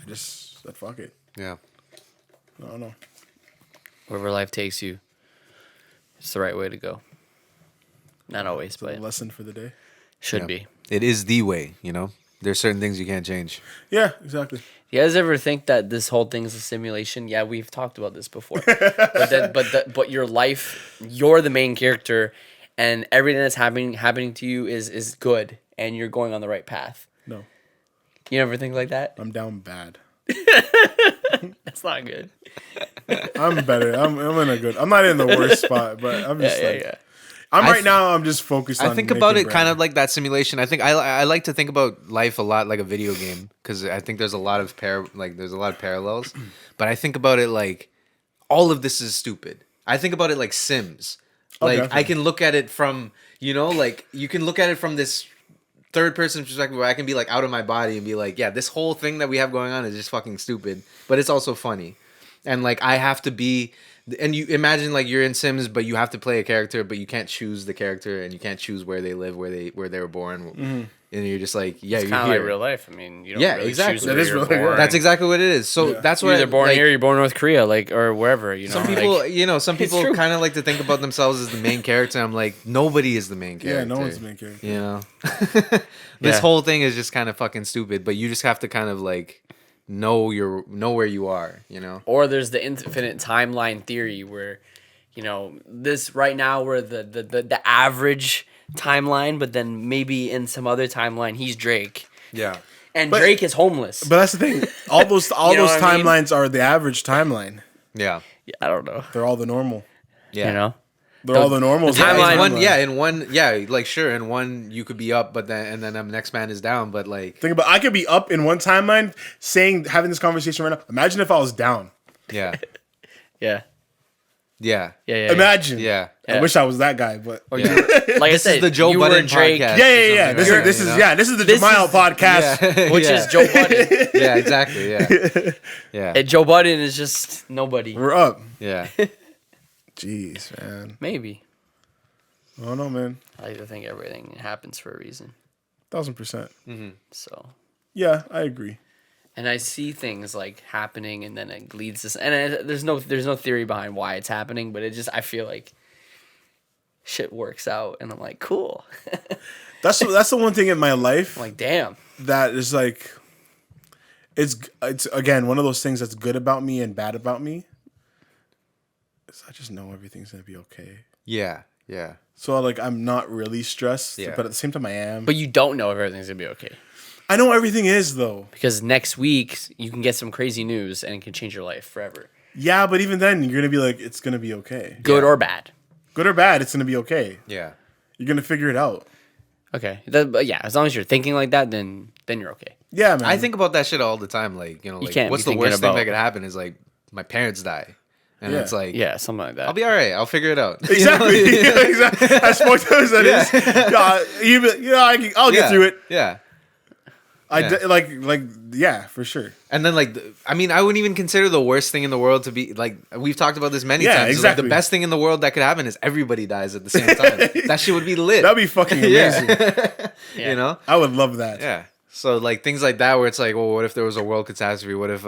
I just said fuck it. Yeah. I don't know. Wherever life takes you, it's the right way to go. Not always, A but lesson for the day. should Yeah. be. It is the way, you know? There's certain things you can't change. Yeah, exactly. You guys ever think that this whole thing is a simulation? Yeah, we've talked about this before. but your life, you're the main character, and everything that's happening to you is good, and you're going on the right path. No, You never think like that? I'm down bad. That's not good. I'm better. I'm in a good. I'm not in the worst spot, but I'm just Yeah. Right now. I'm just focused. on I think about it making kind bread. of like that simulation. I think I like to think about life a lot like a video game because I think there's a lot of parallels. But I think about it like all of this is stupid. I think about it like Sims. Like Okay. I can look at it from, you know, like you can look at it from this third person perspective where I can be like out of my body and be like, yeah, this whole thing that we have going on is just fucking stupid, but it's also funny. And like I have to be, and you imagine like you're in Sims, but you have to play a character, but you can't choose the character and you can't choose where they live, where they were born, and you're just like, yeah, It's you're kind of here. like real life. I mean, you don't Yeah, really exactly. choose That where is you're really born. real. That's exactly what it is. So Yeah. that's You're why either born like, here, you're born in North Korea, like or wherever. You know, some people, like, you know, some It's people true. kind of like to think about themselves as the main character. I'm like, nobody is the main character. Yeah, no one's the main character. You know, this Yeah. whole thing is just kind of fucking stupid. But you just have to kind of like know where you are. You know. or there's the infinite timeline theory where, you know, this right now we're the average timeline, but then maybe in some other timeline he's Drake, Yeah. and But- Drake is homeless. But that's the thing. All those You know those what I mean? timelines are the average timeline. Yeah. Yeah, I don't know. They're all the normal. Yeah. You know, They're all the normals. the in timeline- In one, like sure, in one you could be up, but then the next man is down. But like, Think about. I could be up in one timeline, having this conversation right now. Imagine if I was down. yeah, yeah, yeah, yeah. Imagine. yeah. I wish I was that guy, but Yeah. Like This I said, is the Joe you were Budden Drake, podcast. yeah. or This something, is you know? this is the This Jamal is- podcast. Yeah. which is Joe Budden. Yeah, exactly. Yeah, yeah, And Joe Budden is just nobody. We're up. yeah. Jeez, man. Maybe. I don't know, man. I like to think everything happens for a reason. 1000%. So, Yeah, I agree. and I see things like happening, and then it leads to, there's no theory behind why it's happening, but I feel like shit works out, and I'm like, cool. That's the one thing in my life I'm like, damn. that is like, it's again one of those things that's good about me and bad about me. Is I just know everything's gonna be okay. Yeah, yeah. So like I'm not really stressed, Yeah. but at the same time I am. But you don't know if everything's gonna be okay, I know everything is though. because next week you can get some crazy news and it can change your life forever, Yeah, but even then you're gonna be like, it's gonna be okay. good or bad. Good or bad, it's gonna be okay. Yeah. You're gonna figure it out. Okay, but yeah, as long as you're thinking like that, then you're okay. Yeah, man. I think about that shit all the time. Like, you know, like, can't what's be the worst thinking thing about- that could happen is like my parents die, and Yeah. it's like, Yeah, something like that. I'll be all right. I'll figure it out. exactly. Yeah, exactly. As fucked up as that is, I'll get through it. Yeah. Yeah, for sure. And then, like, I mean, I wouldn't even consider the worst thing in the world to be, like, we've talked about this many Yeah, times. Like, exactly. the best thing in the world that could happen is everybody dies at the same time. That shit would be lit. That'd be fucking amazing. You know? I would love that. Yeah. So, like, things like that where it's like, well, what if there was a world catastrophe? What if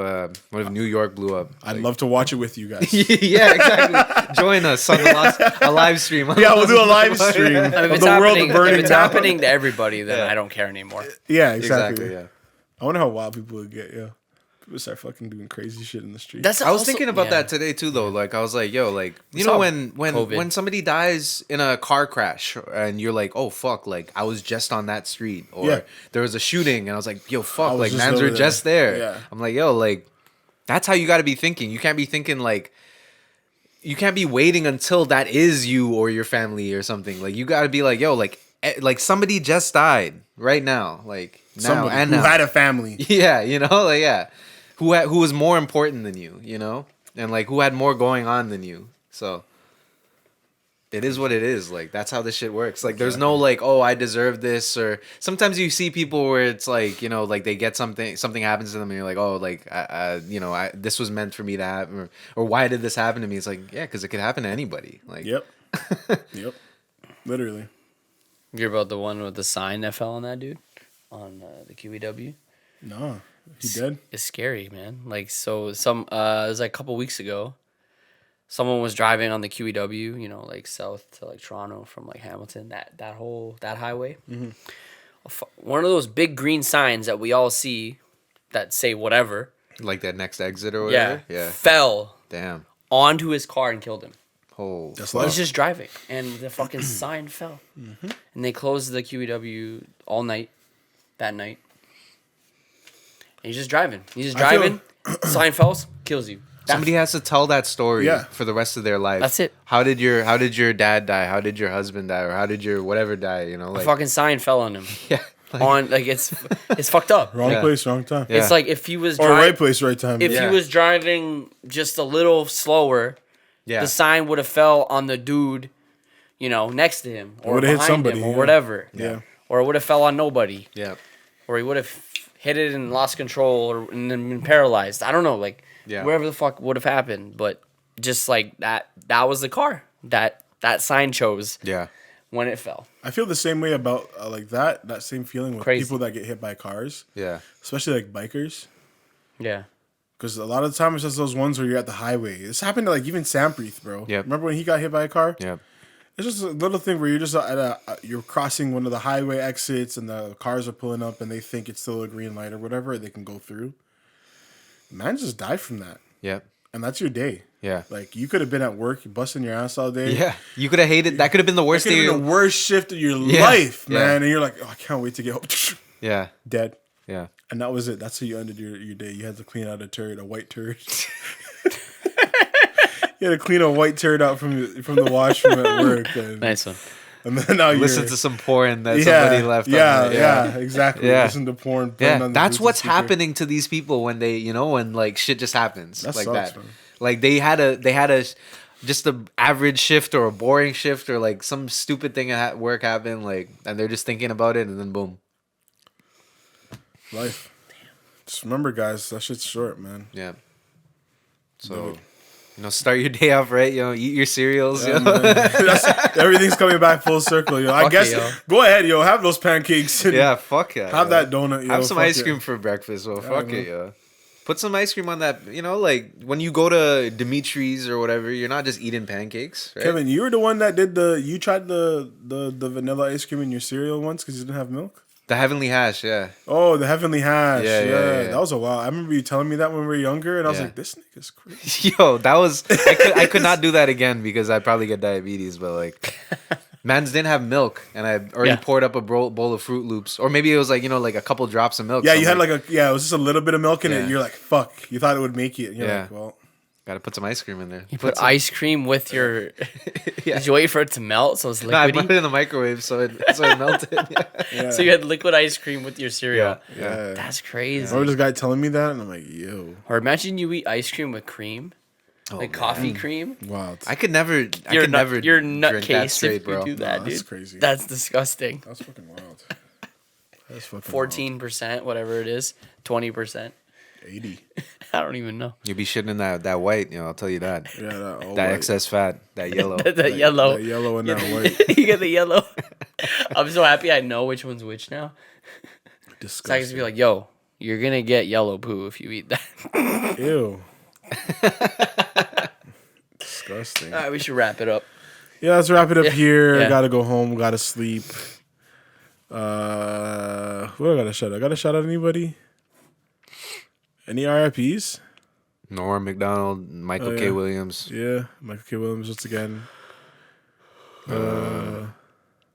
New York blew up? I'd love to watch it with you guys. Yeah, exactly. Join us on a live stream. Yeah, we'll do a live stream I mean, of if the world if burning it's down. happening to everybody, then Yeah. I don't care anymore. Yeah, exactly. Exactly, yeah. I wonder how wild people would get. Yeah, people start fucking doing crazy shit in the street. That's I was also- thinking about yeah. that today too, though. Like, I was like, yo, like, you It's know, all when COVID. somebody dies in a car crash, and you're like, oh fuck, like I was just on that street, or Yeah. there was a shooting, and I was like, yo, I fuck, was like just mans over were there. just there. Yeah. I'm like, yo, like, that's how you got to be thinking. You can't be thinking like. You can't be waiting until that is you or your family or something. Like, you got to be like, yo, like somebody just died right now, like now Somebody and who now. had a family. Yeah, you know, like, yeah, who was more important than you know, and like who had more going on than you. So it is what it is. Like, that's how this shit works. Like, there's no like, oh, I deserve this, or sometimes you see people where it's like, you know, like they get something happens to them, and you're like, oh, like you know, this was meant for me to happen, or why did this happen to me? It's like, yeah, because it could happen to anybody. Like, Yep. Yep. Literally. You hear about the one with the sign that fell on that dude on the QEW? No, he dead. It's scary, man. Like, so it was like a couple weeks ago. Someone was driving on the QEW, you know, like south to like Toronto from like Hamilton, that highway. One of those big green signs that we all see that say whatever. like that next exit or Yeah. whatever. Yeah. Fell Damn. onto his car and killed him. Oh. That's He's life. just driving, and the fucking sign fell. And they closed the QEW all night, that night. And he's just driving. He's just I feel- driving. Sign falls, kills you. Somebody has to tell that story Yeah. for the rest of their life. That's it. How did your dad die? How did your husband die? Or how did your whatever die? You know, A like, fucking sign fell on him. yeah, like, On like it's fucked up. Wrong Yeah. place, wrong time. Yeah. It's like if he was Or driving, right place, right time. if Yeah. he was driving just a little slower, yeah, the sign would have fell on the dude, you know, next to him, or would've hit behind somebody, him, or yeah. whatever. Yeah. Or it would have fell on nobody, yeah, or he would have hit it and lost control, or and then been paralyzed. I don't know, like Yeah. whatever the fuck would have happened, but just like that was the car that sign chose yeah, when it fell. I feel the same way about like that same feeling with Crazy. people that get hit by cars, yeah, especially like bikers. Yeah. Because a lot of the time it's just those ones where you're at the highway. This happened to like even Sampreeth, bro. Yep. Remember when he got hit by a car? yeah, It's just a little thing where you're just at you're crossing one of the highway exits and the cars are pulling up and they think it's still a green light or whatever. They can go through. Man just died from that. yeah, And that's your day. yeah. Like you could have been at work, busting your ass all day. Yeah, you could have hated. That could have been the worst It could day. have been the worst shift of your Yeah. life, Yeah. man. And you're like, oh, I can't wait to get home. Yeah, Dead. yeah. And that was it. That's how you ended your day. You had to clean out a white turd. You had to clean a white turd out from the washroom at work. And, Nice one. and then now Listen you're... to some porn that somebody left. Yeah, on there. yeah, exactly. Yeah. Listen to porn. put it Yeah, on the that's Bluetooth what's speaker. happening to these people when they, you know, when like shit just happens That like sucks, that. man. Like they had a just a average shift or a boring shift or like some stupid thing at work happened, like, and they're just thinking about it and then boom. Life. Just remember, guys, that shit's short, man. Yeah. So, you know, start your day off right. You know, eat your cereals. Yeah, you know? man. Everything's coming back full circle, yo. I Fuck guess it, yo. go ahead, yo. Have those pancakes. And Yeah, fuck yeah. Have yo. that donut, yo. Have some Fuck ice it. cream for breakfast. Well, fuck man. it, yo. Put some ice cream on that. You know, like when you go to Dimitri's or whatever, you're not just eating pancakes, right? Kevin, you were the one that did you tried the vanilla ice cream in your cereal once because you didn't have milk? The Heavenly Hash, yeah. Oh, the Heavenly Hash. Yeah, Yeah, yeah, yeah. That was a while. I remember you telling me that when we were younger, and I was Yeah. like, this nigga's crazy. Yo, that was I could not do that again because I'd probably get diabetes. But like, mans didn't have milk, and I already Yeah. poured up a bowl of Fruit Loops, or maybe it was like, you know, like a couple drops of milk. Yeah, So you I'm had it was just a little bit of milk in Yeah. it. You're like, fuck. You thought it would make it. And you're Yeah. like, well, Gotta put some ice cream in there. You put ice cream with your. Yeah. Did you wait for it to melt so it's No, I put liquidy? it in the microwave so it melted. Yeah. Yeah. So you had liquid ice cream with your cereal. Yeah. That's crazy. I remember this guy telling me that, and I'm like, yo, Or imagine you eat ice cream with cream, like coffee cream. wild. I could never. You're Drink that nutcase straight, if you bro. do that, Nah, dude. that's crazy. That's disgusting. That's fucking wild. That's fucking 14%, whatever it is, 20%. wild. 80. I don't even know. You'll be shitting in that white. I'll tell you that. Yeah, that, all That white. excess fat, that yellow. The yellow. That yellow and that white. You get the yellow. I'm so happy I know which one's which now. So I can Disgusting. just be like, yo, you're going to get yellow poo if you eat that. Ew. Disgusting. All right, we should wrap it up. Yeah, let's wrap it up here. Yeah. I gotta go home. Gotta sleep. What I gotta shout out? I gotta shout out anybody? Any RIPs? Norma Mcdonald, Michael K. yeah. Williams. Yeah, Michael K. Williams once again. I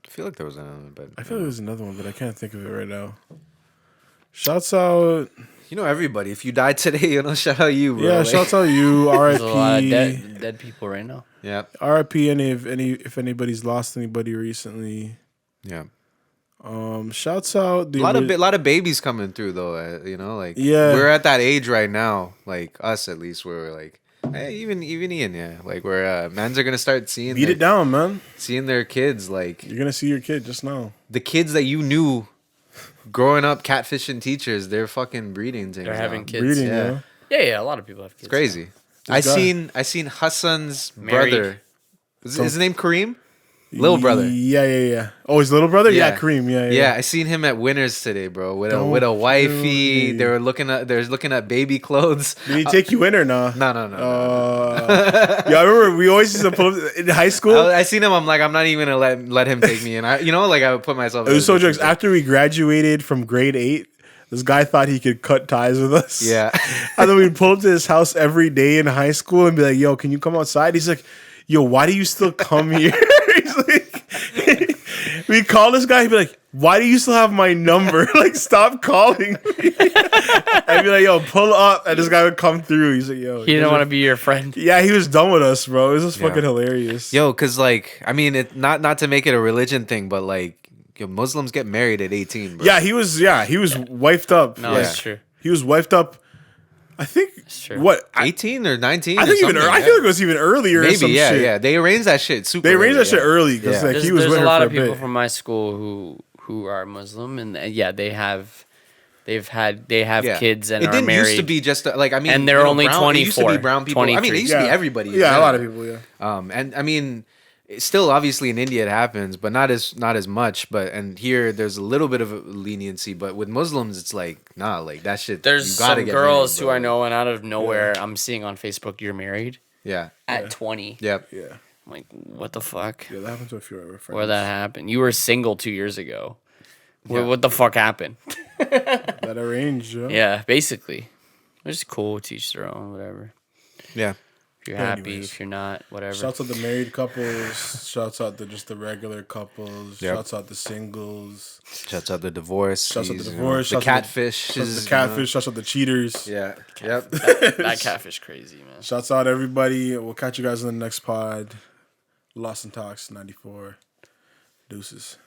feel like there was another, but I feel like there's another one, but I can't think of it right now. Shouts out. everybody. If you died today, shout out you, bro. Yeah, Like, shouts out you. There's a lot of RIP. dead people right now. Yeah, RIP. If anybody's lost anybody recently. yeah. Shouts out. A lot of babies coming through though. Yeah. we're at that age right now, like us at least, where we're like, hey, even Ian, yeah, like where mans are gonna start seeing Beat it down, man. seeing their kids, like You're gonna see your kid just now. the kids that you knew growing up catfishing teachers, they're fucking breeding things. They're having now. kids. Breeding, yeah. yeah. Yeah, a lot of people have kids. It's crazy. This guy. I seen Hassan's Married. brother. Is his name Kareem? Little brother. Yeah. Oh, his little brother? Yeah, Yeah. Kareem. Yeah. Yeah, I seen him at Winners today, bro. With a Don't wifey. you- They were looking at baby clothes. Did he take you in or no? No. Yeah, I remember we always used to pull up in high school. I seen him. I'm like, I'm not even gonna let him take me in. I would put myself. It was so jokes. After we graduated from grade 8, this guy thought he could cut ties with us. Yeah. And then we'd pull up to his house every day in high school and be like, yo, can you come outside? He's like, yo, why do you still come here? He's like, we call this guy, he'd be like, why do you still have my number? Like, stop calling me. I'd be like, yo, pull up. And this guy would come through. He's like, yo. He didn't want to be your friend. Yeah, he was done with us, bro. It was just Yeah. fucking hilarious. Yo, cause it not to make it a religion thing, but Muslims get married at 18, bro. Yeah, he was wifed up. No, Yeah. it's true. He was wifed up. I think true. what 18 or 19. I or think even something, I feel like it was even earlier. Or maybe some yeah shit. yeah. They arranged that shit super. They arranged that early, shit yeah. early because Yeah. like There's, he was there's with a her lot for of a people bit. from my school who are Muslim, and they have Yeah. kids and it are didn't married. used to be just And they're only brown, it used to be 24, brown people. I mean, it 23. used to be everybody. Yeah, a lot of people. Yeah, And I mean, it's still obviously in India it happens, but not as much. And here there's a little bit of a leniency, but with Muslims it's like nah, like that shit. There's you gotta some get girls married, who bro. I know, and out of nowhere, I'm seeing on Facebook, you're married Yeah. at 20. Yep. yeah, I'm like, what the fuck? yeah. That happened to a few of our friends. Where that happened? You were single 2 years ago. Yeah. What the fuck happened? That arranged. Yeah. Yeah, basically. It's cool, teach their own, whatever. Yeah. If you're happy, Anyways. if you're not, whatever. Shouts out the married couples. Shouts out just the regular couples. Yep. Shouts out the singles. Shouts out the divorce. Shouts out the the divorce. The Shouts out the- catfish. Shouts out the catfish. Shouts out the cheaters. Yeah. Yep. That catfish crazy, man. Shouts out everybody. We'll catch you guys in the next pod. Lost and Talks 94. Deuces.